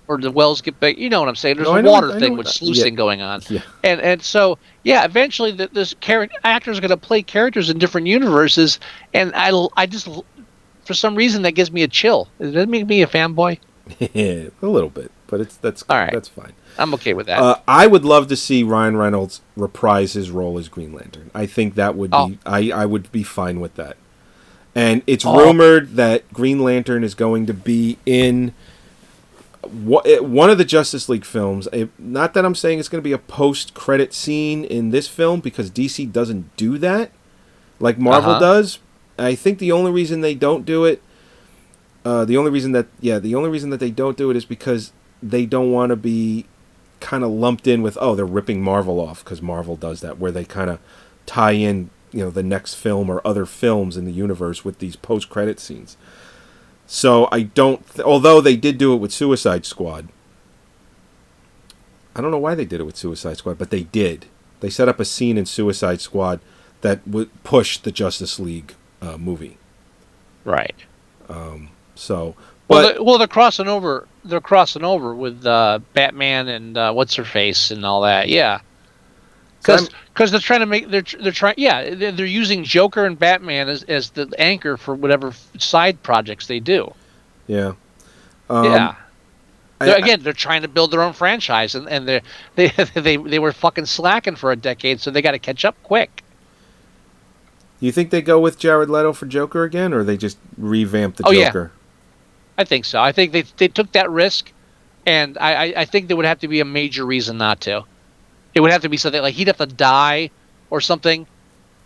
Or the wells get big. You know what I'm saying? There's a water thing with sluicing going on. Yeah. And so, yeah, eventually this actors are going to play characters in different universes, and I just, for some reason, that gives me a chill. Does that make me a fanboy? A little bit, but that's all right. That's fine. I'm okay with that. I would love to see Ryan Reynolds reprise his role as Green Lantern. I think that would be... I would be fine with that. And it's rumored that Green Lantern is going to be in one of the Justice League films. Not that I'm saying it's going to be a post-credit scene in this film, because DC doesn't do that like Marvel does. I think the only reason they don't do it... the only reason that they don't do it is because they don't want to be kind of lumped in with, they're ripping Marvel off, because Marvel does that, where they kind of tie in, the next film or other films in the universe with these post-credit scenes. So I don't, although they did do it with Suicide Squad. I don't know why they did it with Suicide Squad, but they did. They set up a scene in Suicide Squad that would push the Justice League movie. Right. So, but they're crossing over. They're crossing over with Batman and what's her face and all that. Yeah, because they're trying to make they're trying. Yeah, they're using Joker and Batman as the anchor for whatever side projects they do. Yeah. They're trying to build their own franchise, and they were fucking slacking for a decade, so they got to catch up quick. Do you think they go with Jared Leto for Joker again, or they just revamp the Joker? Yeah. I think so. I think they took that risk, and I think there would have to be a major reason not to. It would have to be something like he'd have to die or something.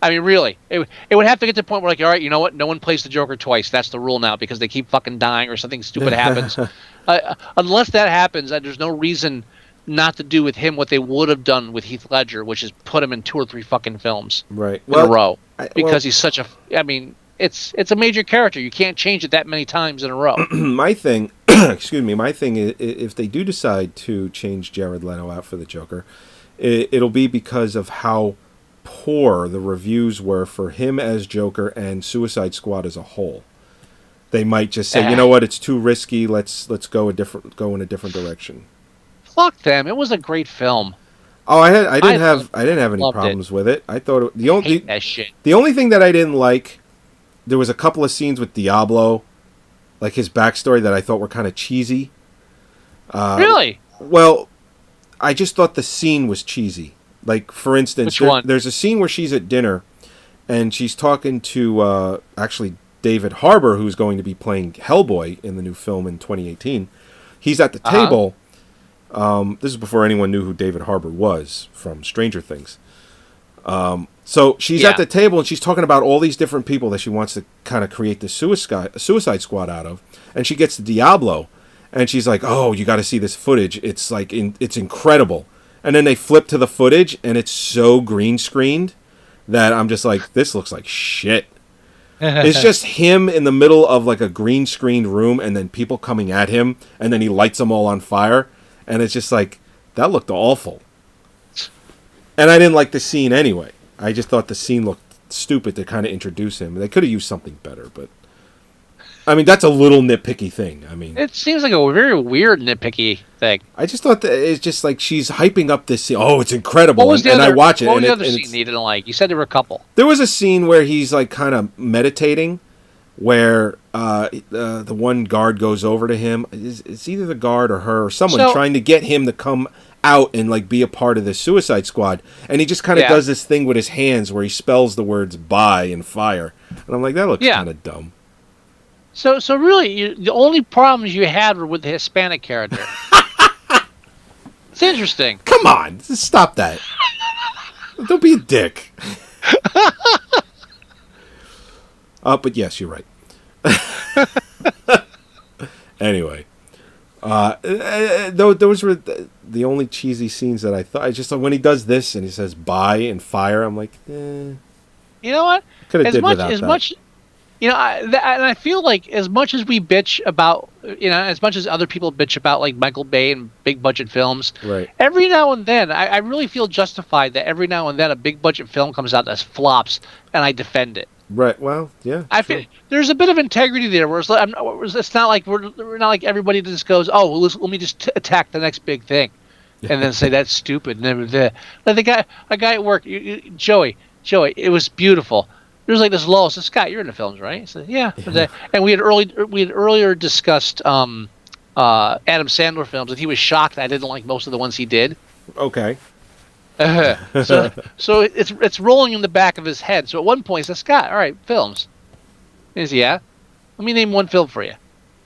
I mean, really, it would have to get to the point where, like, all right, you know what? No one plays the Joker twice. That's the rule now, because they keep fucking dying or something stupid happens. Unless that happens, there's no reason not to do with him what they would have done with Heath Ledger, which is put him in 2 or 3 fucking films in a row. Because he's such a... I mean... It's a major character. You can't change it that many times in a row. My thing is, if they do decide to change Jared Leto out for the Joker, it'll be because of how poor the reviews were for him as Joker and Suicide Squad as a whole. They might just say, you know what, it's too risky. Let's go in a different direction. Fuck them. It was a great film. Oh, I didn't have any problems with it. I thought the only thing that I didn't like. There was a couple of scenes with Diablo, like his backstory, that I thought were kind of cheesy. Really? Well, I just thought the scene was cheesy. Like, for instance, there's a scene where she's at dinner, and she's talking to, actually, David Harbour, who's going to be playing Hellboy in the new film in 2018. He's at the table. This is before anyone knew who David Harbour was from Stranger Things. So she's at the table, and she's talking about all these different people that she wants to kind of create the Suicide Squad out of. And she gets to Diablo, and she's like, "Oh, you got to see this footage. It's like it's incredible." And then they flip to the footage, and it's so green screened that I'm just like, "This looks like shit." It's just him in the middle of like a green screened room, and then people coming at him, and then he lights them all on fire, and it's just like, that looked awful. And I didn't like the scene anyway. I just thought the scene looked stupid to kind of introduce him. They could have used something better, but... I mean, that's a little nitpicky thing. I mean... It seems like a very weird nitpicky thing. I just thought that it's just like she's hyping up this scene. Oh, it's incredible. I watch it. What was the other scene you didn't like? You said there were a couple. There was a scene where he's like kind of meditating, where the one guard goes over to him. It's either the guard or her or someone trying to get him to come out and like be a part of the Suicide Squad, and he just kind of does this thing with his hands where he spells the words "buy" and "fire," and I'm like, that looks kind of dumb. So really, the only problems you had were with the Hispanic character. It's interesting. Come on, stop that. Don't be a dick. But yes, you're right. Anyway, those were the only cheesy scenes that I thought. I just when he does this and he says "bye" and fire, I'm like, You know what? Could have did without as that. much. And I feel like as much as we bitch about, as much as other people bitch about like Michael Bay and big budget films, Right. every now and then I really feel justified that every now and then a big budget film comes out that flops and I defend it. Right. Well, yeah. I feel there's a bit of integrity there, where it's not like we're not like everybody just goes, oh, well, let me just attack the next big thing, and then say that's stupid. And everything. Like a guy at work, Joey, it was beautiful. There's like this lull. So Scott, you're into films, right? I said, yeah. And we had earlier discussed Adam Sandler films, and he was shocked that I didn't like most of the ones he did. Okay. So it's rolling in the back of his head. So at one point he says, Scott, all right, films. And he says, yeah. Let me name one film for you.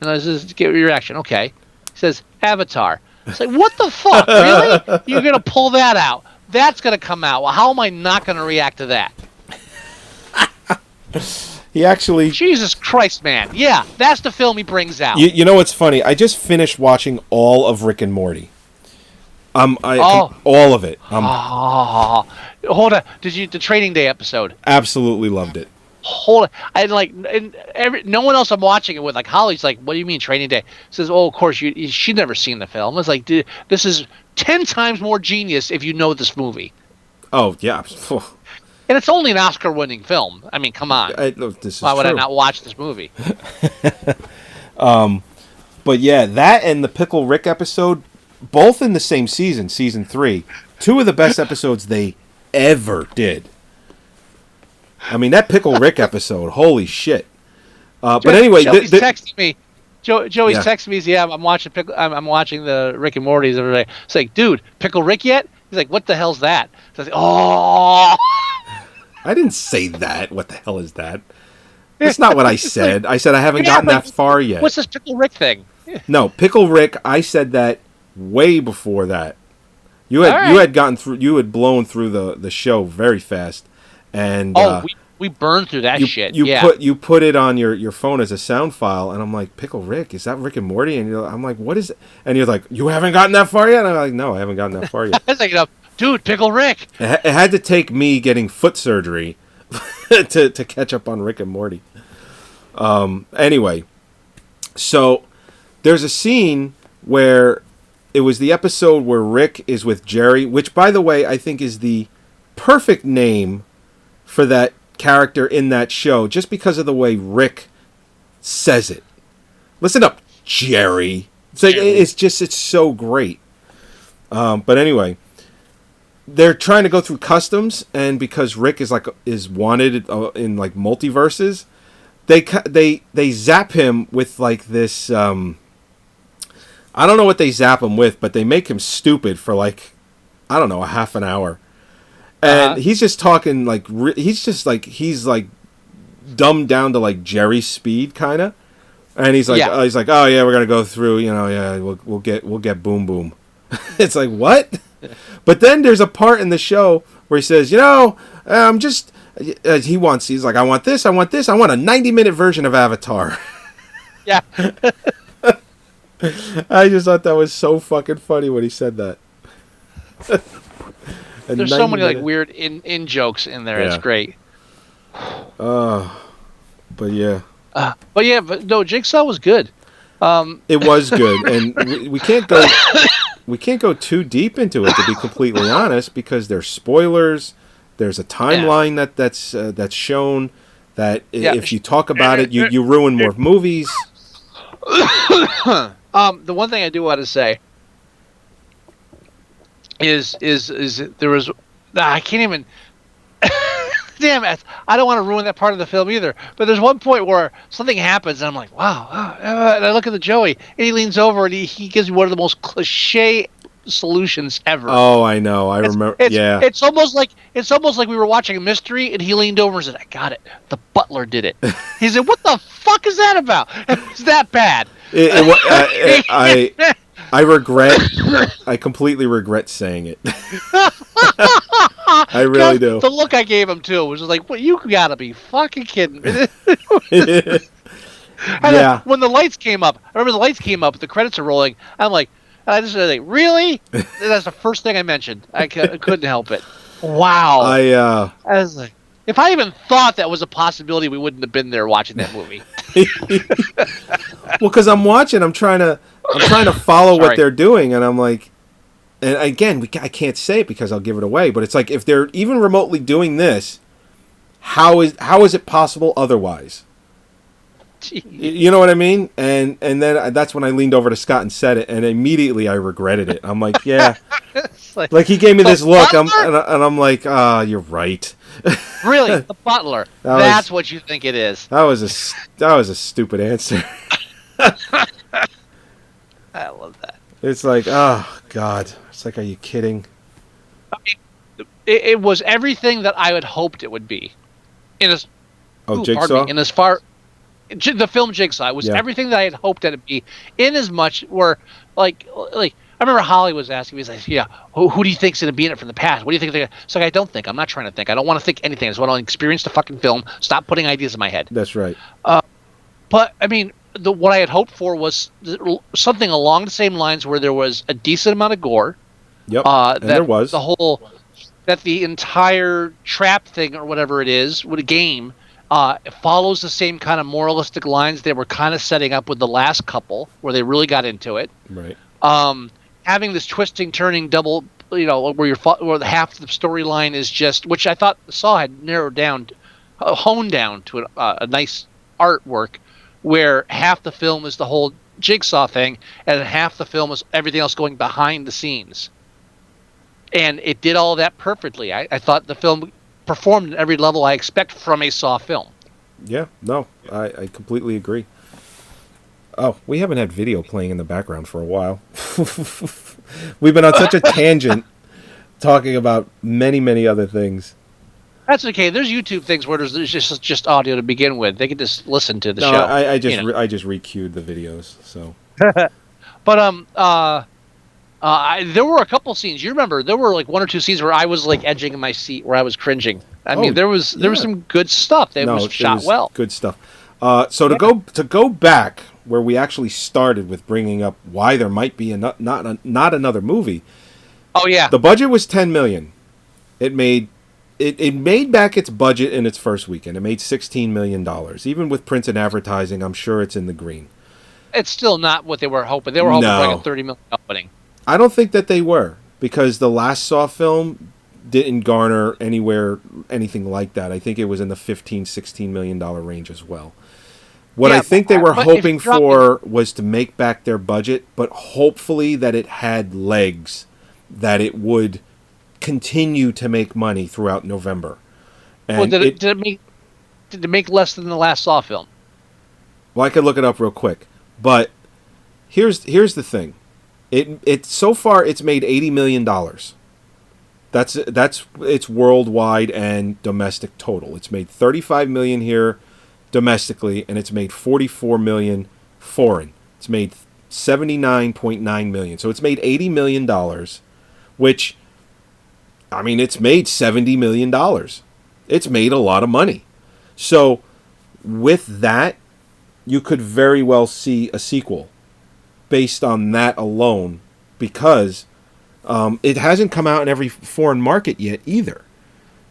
And I says, get your reaction. Okay. He says, Avatar. It's like, what the fuck? Really? You're gonna pull that out? That's gonna come out. Well, how am I not gonna react to that? He actually... Jesus Christ, man. Yeah, that's the film he brings out. You know what's funny? I just finished watching all of Rick and Morty. All of it. Hold on. Did you the Training Day episode? Absolutely loved it. Hold on. No one else I'm watching it with. Like Holly's like, what do you mean Training Day? Says, oh, of course she'd never seen the film. It's like, dude, this is 10 times more genius if you know this movie. Oh yeah. And it's only an Oscar-winning film. I mean, come on. Why would I not watch this movie? But yeah, that and the Pickle Rick episode, both in the same season 3, 2 of the best episodes they ever did. I mean, that Pickle Rick episode, holy shit. But anyway, Joey's texting me. Joey's texting me. Yeah, I'm watching I'm watching the Rick and Morty's every day. It's like, dude, Pickle Rick yet? He's like, what the hell's that? So I was like, oh. I didn't say that. What the hell is that? That's not what I said. I said I haven't gotten that far yet. What's this Pickle Rick thing? No, Pickle Rick. I said that way before that. You had gotten through. You had blown through the show very fast, and we burned through that shit. You put it on your phone as a sound file, and I'm like, Pickle Rick, is that Rick and Morty? And I'm like, what is it? And you're like, you haven't gotten that far yet? And I'm like, no, I haven't gotten that far yet. I was like, dude, Pickle Rick. It had to take me getting foot surgery to catch up on Rick and Morty. Anyway, so there's a scene where it was the episode where Rick is with Jerry, which, by the way, I think is the perfect name for that character in that show, just because of the way Rick says it. Listen up, Jerry. It's like, it's so great. But anyway, they're trying to go through customs, and because Rick is wanted in like multiverses, they zap him with like this. I don't know what they zap him with, but they make him stupid for like, I don't know, a half an hour, and he's just talking like he's like dumbed down to like Jerry speed kind of, and he's like oh yeah, we're gonna go through, we'll get boom boom. It's like, what? But then there's a part in the show where he says, I'm just he's like, I want this, I want a 90-minute version of Avatar. Yeah. I just thought that was so fucking funny when he said that. There's so many like weird in jokes in there. Yeah. It's great. But yeah. But no, Jigsaw was good. It was good, and we can't go too deep into it, to be completely honest, because there's spoilers. There's a timeline that's shown that if you talk about it, you ruin more movies. The one thing I do want to say is there was I can't even damn it, I don't want to ruin that part of the film either, but there's one point where something happens and I'm like, wow, and I look at the Joey and he leans over and he gives me one of the most cliche solutions ever. Oh, I know. I remember. It's almost like we were watching a mystery and he leaned over and said, I got it. The butler did it. He said, what the fuck is that about? It's that bad. I completely regret saying it. I really do. The look I gave him too was just like, "Well, you gotta be fucking kidding me." And Yeah. when the lights came up, I remember the lights came up, the credits are rolling. I'm like, and I just like, really? That's the first thing I mentioned. I couldn't help it. Wow. I was like, if I even thought that was a possibility, we wouldn't have been there watching that movie. well, because I'm watching, I'm trying to follow what they're doing, and I'm like, and again, I can't say it because I'll give it away. But it's like if they're even remotely doing this, how is it possible otherwise? You know what I mean? And then that's when I leaned over to Scott and said it, and immediately I regretted it. I'm like, yeah, like he gave me this look, and I'm like, you're right. Really, the butler? That's what you think it is. That was a stupid answer. I love that. It's like, oh God, it's like, are you kidding? I mean, it was everything that I had hoped it would be. Jigsaw. The film Jigsaw was everything that I had hoped that it'd be. In as much where, like I remember Holly was asking me, he's like, "Yeah, who do you think's gonna be in it from the past? What do you think?" It's like, I don't think. I'm not trying to think. I don't want to think anything. I just want to experience the fucking film. Stop putting ideas in my head. That's right. But I mean, what I had hoped for was something along the same lines where there was a decent amount of gore. Yep. And there was that the entire trap thing or whatever it is with a game. It follows the same kind of moralistic lines they were kind of setting up with the last couple, where they really got into it. Right. Having this twisting, turning, double, where half the storyline is just, which I thought Saw had narrowed down, honed down to a nice artwork, where half the film is the whole Jigsaw thing, and half the film is everything else going behind the scenes. And it did all that perfectly. I thought the film performed at every level I expect from a Saw film. Yeah, no, I completely agree. Oh, we haven't had video playing in the background for a while. We've been on such a tangent talking about many, many other things. That's okay. There's YouTube things where there's just audio to begin with. They can just listen to the show. I just re-queued the videos. So, but there were a couple scenes. You remember there were like one or two scenes where I was like edging in my seat, where I was cringing. I mean, there was some good stuff. It was shot well. Good stuff. So to go back where we actually started with bringing up why there might be not another movie. Oh yeah. The budget was $10 million. It made back its budget in its first weekend. It made $16 million. Even with print and advertising, I'm sure it's in the green. It's still not what they were hoping. They were hoping for like a $30 million opening. I don't think that they were, because the last Saw film didn't garner anything like that. I think it was in the $15-16 million range as well. What I think they were hoping for was to make back their budget, but hopefully that it had legs, that it would continue to make money throughout November. And did it make less than the last Saw film? Well, I could look it up real quick, but here's the thing. It so far it's made $80 million. That's it's worldwide and domestic total. It's made $35 million here domestically, and it's made $44 million foreign. It's made $79.9 million. So it's made $80 million, which, I mean, it's made $70 million. It's made a lot of money. So with that, you could very well see a sequel based on that alone, because it hasn't come out in every foreign market yet either.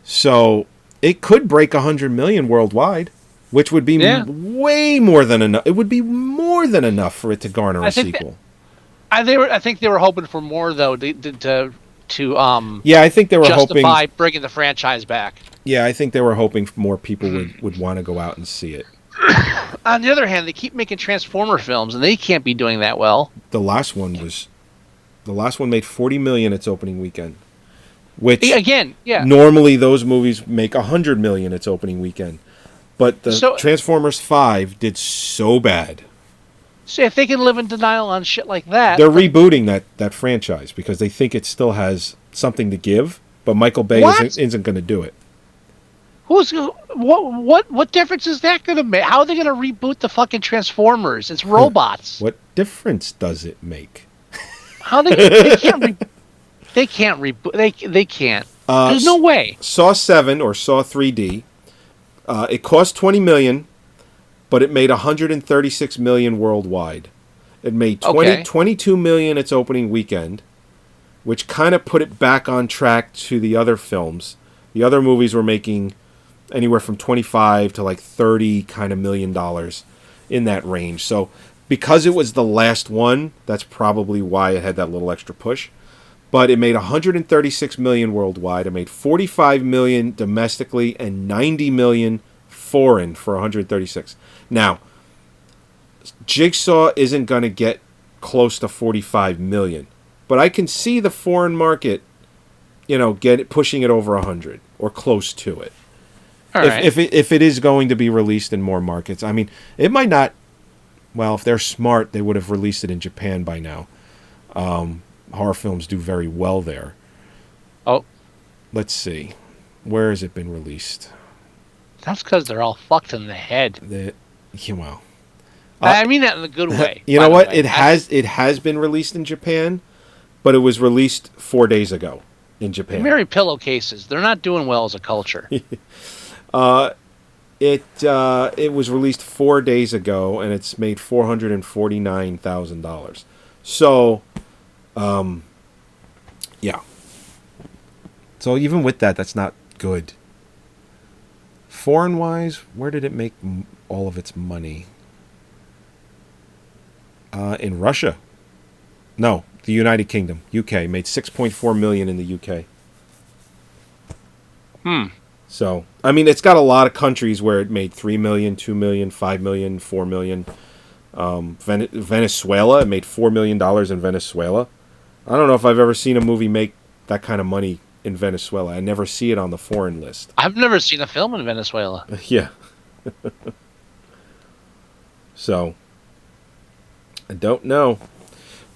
So it could break 100 million worldwide, which would be way more than enough. It would be more than enough for it to garner a sequel. I think they were hoping for more, though, to I think they were justify hoping, bringing the franchise back. Yeah, I think they were hoping more people would want to go out and see it. On the other hand, they keep making Transformer films, and they can't be doing that well. The last one made $40 million its opening weekend, which normally those movies make $100 million its opening weekend, but the Transformers 5 did so bad. So if they can live in denial on shit like that, they're rebooting that franchise because they think it still has something to give, but Michael Bay isn't going to do it. What difference is that going to make? How are they going to reboot the fucking Transformers? It's robots. What difference does it make? How they can't they can't reboot they can't. There's no way. Saw 7 or Saw 3D. It cost $20 million, but it made $136 million worldwide. It made $22 million its opening weekend, which kind of put it back on track to the other films. The other movies were making anywhere from 25 to like 30 kind of $1 million in that range. So because it was the last one, that's probably why it had that little extra push. But it made $136 million worldwide. It made $45 million domestically and $90 million foreign for $136. Now, Jigsaw isn't going to get close to $45 million, but I can see the foreign market, pushing it over 100 or close to it. All right. If it is going to be released in more markets. I mean, it might not. Well, if they're smart, they would have released it in Japan by now. Horror films do very well there. Oh. Let's see. Where has it been released? That's because they're all fucked in the head. Well. I mean that in a good way. You know what? It has been released in Japan, but it was released 4 days ago in Japan. Mary pillowcases. They're not doing well as a culture. It was released 4 days ago, and it's made $449,000. So, yeah. So even with that, that's not good. Foreign-wise, where did it make all of its money? In Russia. No, the United Kingdom, UK, made $6.4 million in the UK. So, I mean, it's got a lot of countries where it made $3 million, $2 million, $5 million, $4 million. Venezuela, it made $4 million in Venezuela. I don't know if I've ever seen a movie make that kind of money in Venezuela. I never see it on the foreign list. I've never seen a film in Venezuela. Yeah. So, I don't know.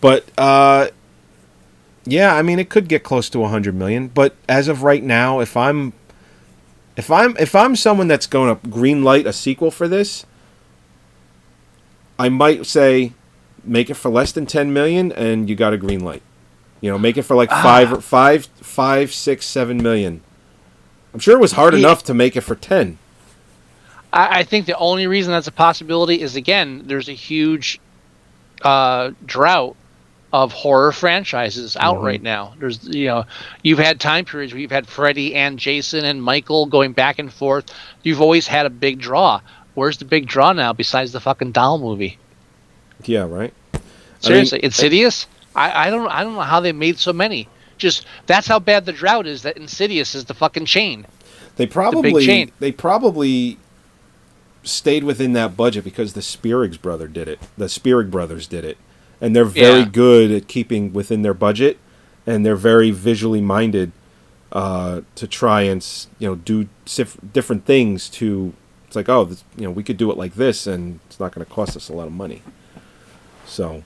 But, yeah, I mean, it could get close to $100 million. But as of right now, if I'm someone that's going to greenlight a sequel for this, I might say make it for less than $10 million and you got a green light. Make it for like $5, $6, $7 million. I'm sure it was hard enough to make it for 10. I think the only reason that's a possibility is, again, there's a huge drought of horror franchises out right now. There's, you've had time periods where you've had Freddy and Jason and Michael going back and forth. You've always had a big draw. Where's the big draw now besides the fucking doll movie? Yeah, right. Seriously, Insidious? I don't know how they made so many. Just that's how bad the drought is. That Insidious is the fucking chain. They probably stayed within that budget because the Spierig brothers did it, and they're very good at keeping within their budget, and they're very visually minded to try and do different things. It's like, oh, we could do it like this, and it's not going to cost us a lot of money. So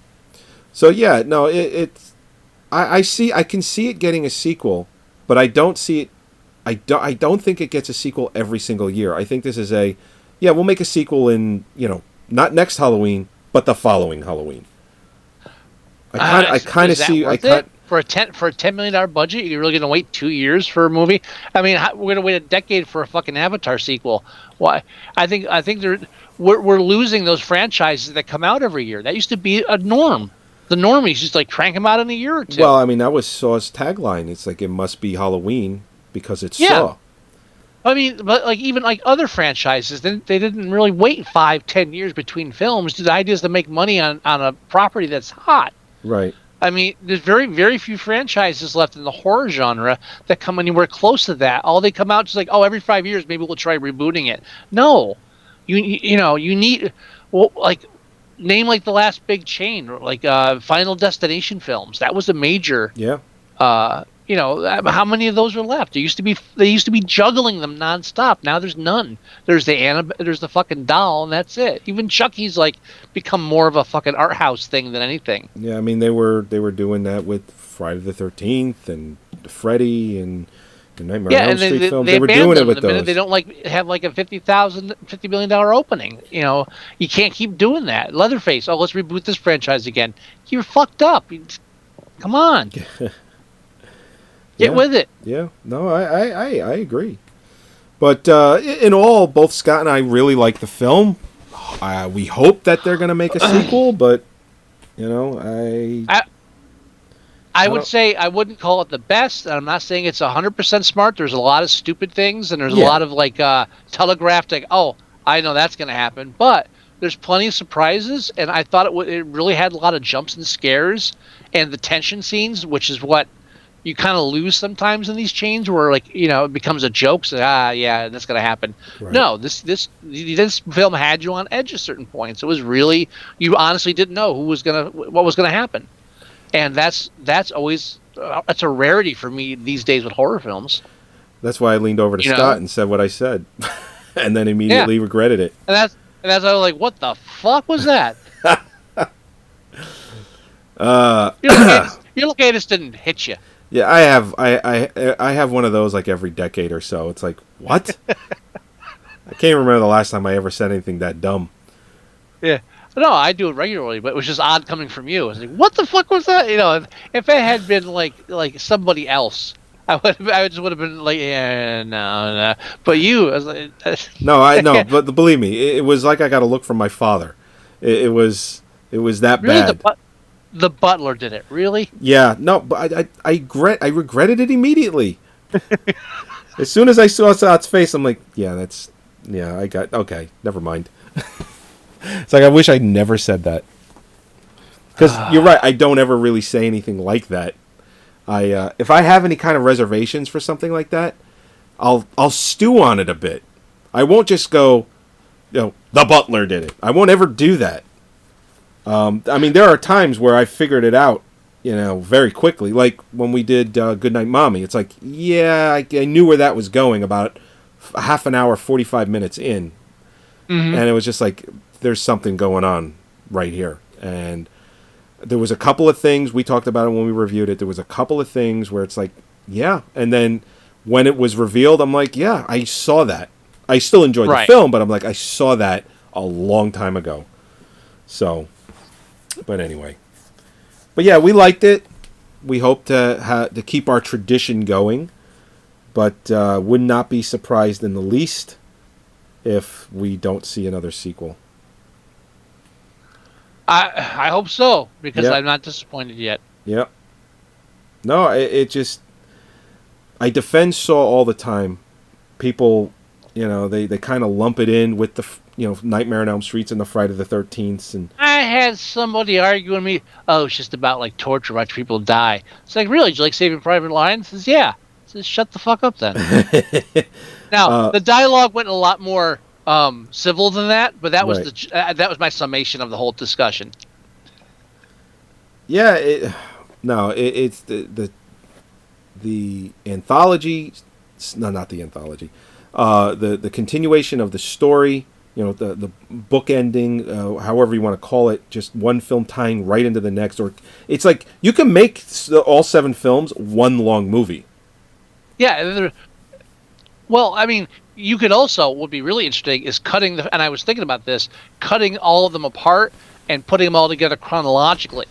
yeah, no, I can see it getting a sequel, but I don't see it. I don't think it gets a sequel every single year. I think this is we'll make a sequel in not next Halloween, but the following Halloween. I kind of see. For a $10 million budget, you're really gonna wait 2 years for a movie? I mean, we're gonna wait a decade for a fucking Avatar sequel. Why? I think we're losing those franchises that come out every year. That used to be a norm. The normies just like crank them out in a year or two. Well, I mean, that was Saw's tagline. It's like it must be Halloween because it's Saw. I mean, but like even like other franchises, they didn't really wait 5-10 years between films. The idea is to make money on a property that's hot. Right. I mean, there's very, very few franchises left in the horror genre that come anywhere close to that. All they come out just like, oh, every 5 years, maybe we'll try rebooting it. No, you need, well, like, name like the last big chain, or like Final Destination films. That was a major. Yeah. How many of those are left? They used to be juggling them nonstop. Now there's none. There's the fucking doll, and that's it. Even Chucky's like become more of a fucking art house thing than anything. Yeah, I mean they were doing that with Friday the 13th and Freddy and the Nightmare on Elm Street films. They were doing it with those. They don't have like a $50 million opening. You can't keep doing that. Leatherface. Oh, let's reboot this franchise again. You're fucked up. Come on, Yeah. get with it. Yeah, no, I agree. But in all, both Scott and I really like the film. We hope that they're going to make a sequel, but you know, I I would don't. say I wouldn't call it the best. And I'm not saying it's 100% smart. There's a lot of stupid things, and there's a Yeah, lot of like telegraphed, like, oh, I know that's going to happen. But there's plenty of surprises, and I thought it really had a lot of jumps and scares, and the tension scenes, which is what you kind of lose sometimes in these chains, where like it becomes a joke. So yeah, that's going to happen. right. No, this film had you on edge at certain points. It was really, you honestly didn't know what was gonna happen. And that's always that's a rarity for me these days with horror films. That's why I leaned over to You Scott know, and said what I said, and then yeah, immediately regretted it. and that's I was like, what the fuck was that? Uh, You're lucky I just didn't hit you. yeah, I have one of those like every decade or so. It's like what? I can't remember the last time I ever said anything that dumb. Yeah. No, I do it regularly, but it was just odd coming from you. I was like, "What the fuck was that?" If it had been like somebody else, I just would have been like, "Yeah, no." But you, I was like, No, I know, but believe me, it was like I got a look from my father. It was that really, bad. the butler did it. Really? Yeah, no, but I regretted it immediately. As soon as I saw Scott's face, I'm like, I got okay, never mind. It's like I wish I'd never said that. Because you're right, I don't ever really say anything like that. If I have any kind of reservations for something like that, I'll stew on it a bit. I won't just go, the butler did it. I won't ever do that. I mean, there are times where I figured it out, very quickly. Like when we did Goodnight Mommy. It's like, yeah, I knew where that was going about a half an hour, 45 minutes in. Mm-hmm. And it was just like, there's something going on right here. And there was a couple of things, we talked about it when we reviewed it, there was a couple of things where it's like, yeah. And then when it was revealed, I'm like, yeah, I saw that. I still enjoyed the film, but I'm like, I saw that a long time ago. So, but anyway. But yeah, we liked it. We hope to keep our tradition going. But would not be surprised in the least if we don't see another sequel. I hope so, because Yep. I'm not disappointed yet. Yep. No, it just... I defend Saw all the time. People, they kind of lump it in with the, Nightmare on Elm Streets and the Friday the 13th. And I had somebody arguing me, oh, it's just about like torture, watch people die. It's like, really? Do you like Saving Private Ryan? Says, yeah. Says, shut the fuck up then. Now, the dialogue went a lot more civil than that, but that was Right. that was my summation of the whole discussion. yeah, it's the anthology. No, not the anthology. The continuation of the story. The book ending, however you want to call it, just one film tying right into the next. Or it's like you can make all 7 films one long movie. Yeah. Well, I mean, you could also, what would be really interesting is and I was thinking about this, cutting all of them apart and putting them all together chronologically.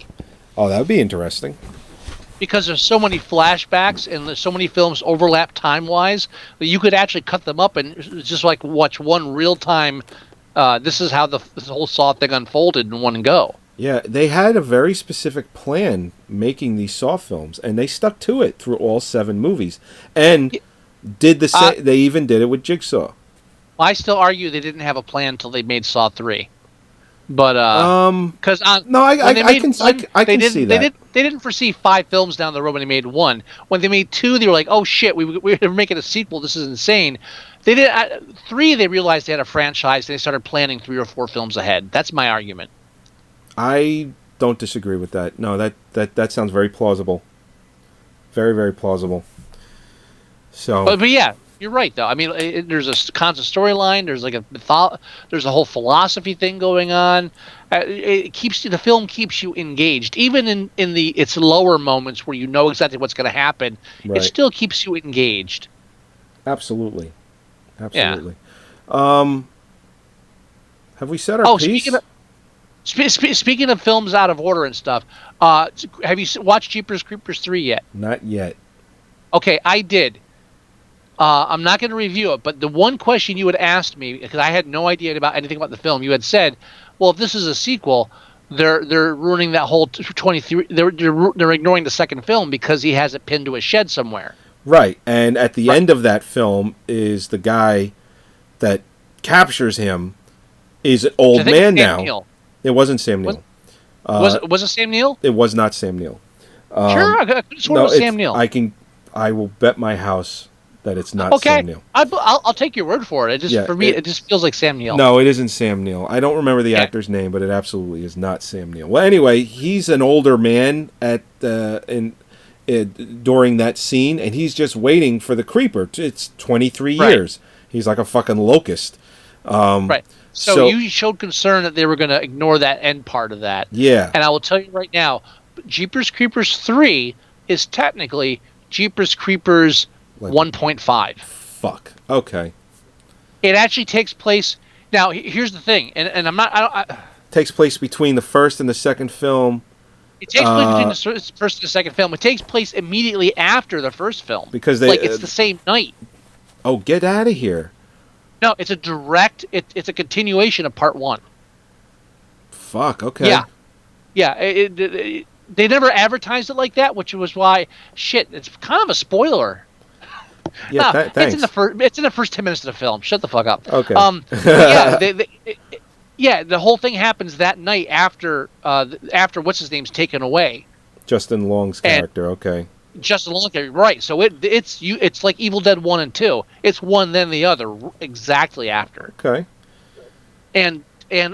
Oh, that would be interesting. Because there's so many flashbacks and there's so many films overlap time-wise that you could actually cut them up and just like watch one real-time, this is how this whole Saw thing unfolded in one go. Yeah, they had a very specific plan making these Saw films, and they stuck to it through all 7 movies. And did the same. They even did it with Jigsaw. I still argue they didn't have a plan until they made Saw 3. But because no, I can see that. They didn't foresee 5 films down the road when they made 1. When they made 2, they were like, "Oh shit, we're making a sequel. This is insane." They did 3. They realized they had a franchise. And they started planning 3 or 4 films ahead. That's my argument. I don't disagree with that. No, that sounds very plausible. Very, very plausible. So, But yeah, you're right though. I mean, there's a constant storyline. There's like there's a whole philosophy thing going on. The film keeps you engaged, even in its lower moments where you know exactly what's going to happen. right. It still keeps you engaged. Absolutely. Yeah. Have we said our piece? Speaking of films out of order and stuff, have you watched Jeepers Creepers 3 yet? Not yet. Okay, I did. I'm not going to review it, but the one question you had asked me, because I had no idea about anything about the film, you had said, "Well, if this is a sequel, they're ruining that whole 23. They're ignoring the second film because he has it pinned to a shed somewhere." Right, and at the end of that film is the guy that captures him is an old man now. Neill. It wasn't Sam Neill. Was it Sam Neill? It was not Sam Neill. Sure, I swear it was Sam Neill. I will bet my house that it's not Okay, Sam Neill. I'll take your word for it. For me, it just feels like Sam Neill. No, it isn't Sam Neill. I don't remember the actor's name, but it absolutely is not Sam Neill. Well, anyway, he's an older man during that scene, and he's just waiting for the creeper. It's 23 years. He's like a fucking locust. Right. So you showed concern that they were going to ignore that end part of that. Yeah. And I will tell you right now, Jeepers Creepers 3 is technically Jeepers Creepers 1.5. Fuck. Okay. It actually takes place. Now, here's the thing, and I'm not. Takes place between the first and the second film. It takes place between the first and the second film. It takes place immediately after the first film. Because it's the same night. Oh, get out of here. No, it's a direct. It's a continuation of part 1. Fuck. Okay. Yeah. Yeah. They never advertised it like that, which was why. Shit. It's kind of a spoiler. Yeah. Thanks. It's in the first 10 minutes of the film. Shut the fuck up. Okay. Yeah. The whole thing happens that night after what's his name's taken away. Justin Long's character. Okay. Justin Long, right? So it's like Evil Dead 1 and 2. It's one then the other exactly after. Okay. And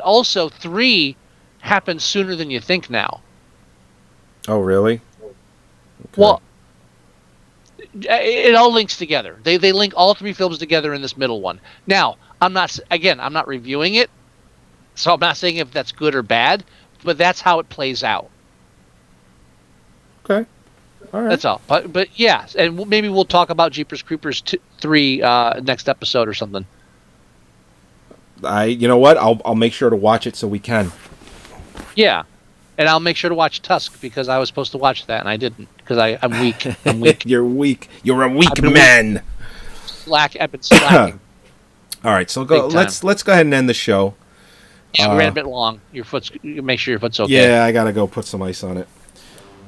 also 3 happens sooner than you think now. Oh, really? Okay. Well, it all links together. They link all 3 films together in this middle one. Now, I'm not reviewing it, so I'm not saying if that's good or bad, but that's how it plays out. Okay. All right. That's all. But yeah, and maybe we'll talk about Jeepers Creepers 3 next episode or something. You know what? I'll make sure to watch it so we can. Yeah. And I'll make sure to watch Tusk because I was supposed to watch that and I didn't because I'm weak. I'm weak. You're weak. You're a weak man. I've been slacking. All right, so let's go ahead and end the show. Yeah, we ran a bit long. Make sure your foot's okay. Yeah, I gotta go put some ice on it.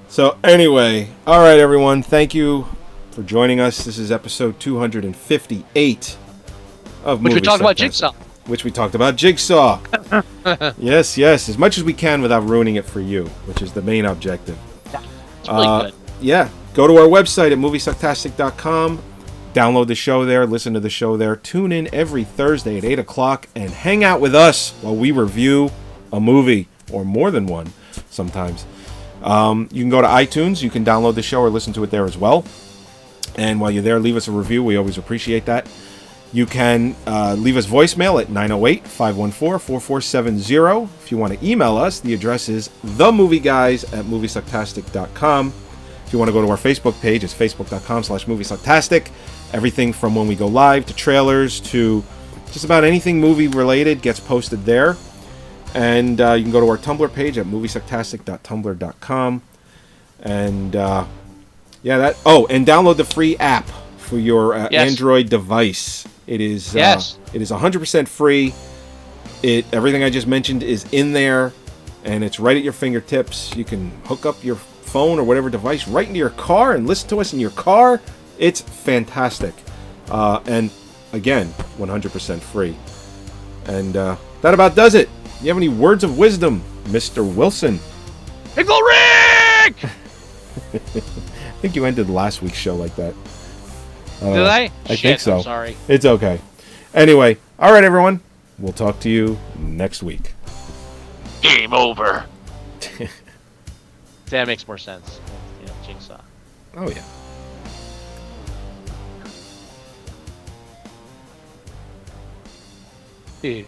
So anyway, all right, everyone. Thank you for joining us. This is episode 258 of Which we talked about Jigsaw. Which we talked about Jigsaw. Yes, as much as we can without ruining it for you, which is the main objective. Yeah, it's really good. Yeah, go to our website at Moviesucktastic.com. Download the show there, listen to the show there. Tune in every Thursday at 8 o'clock and hang out with us while we review a movie, or more than one sometimes. You can go to iTunes. You can download the show or listen to it there as well. And while you're there, leave us a review. We always appreciate that. You can leave us voicemail at 908-514-4470. If you want to email us, the address is themovieguys@Moviesucktastic.com. If you want to go to our Facebook page, it's facebook.com/Moviesucktastic. Everything from when we go live to trailers to just about anything movie related gets posted there. And you can go to our Tumblr page at Moviesucktastic.tumblr.com. And and download the free app for your Android device. It is it is 100% free. Everything I just mentioned is in there, and it's right at your fingertips. You can hook up your phone or whatever device right into your car and listen to us in your car. It's fantastic, and again, 100% free. And that about does it. You have any words of wisdom, Mr. Wilson? Pickle Rick! I think you ended last week's show like that. Did I? I think so. I'm sorry. It's okay. Anyway, all right, everyone. We'll talk to you next week. Game over. That makes more sense. Jigsaw. Oh, yeah. Dude.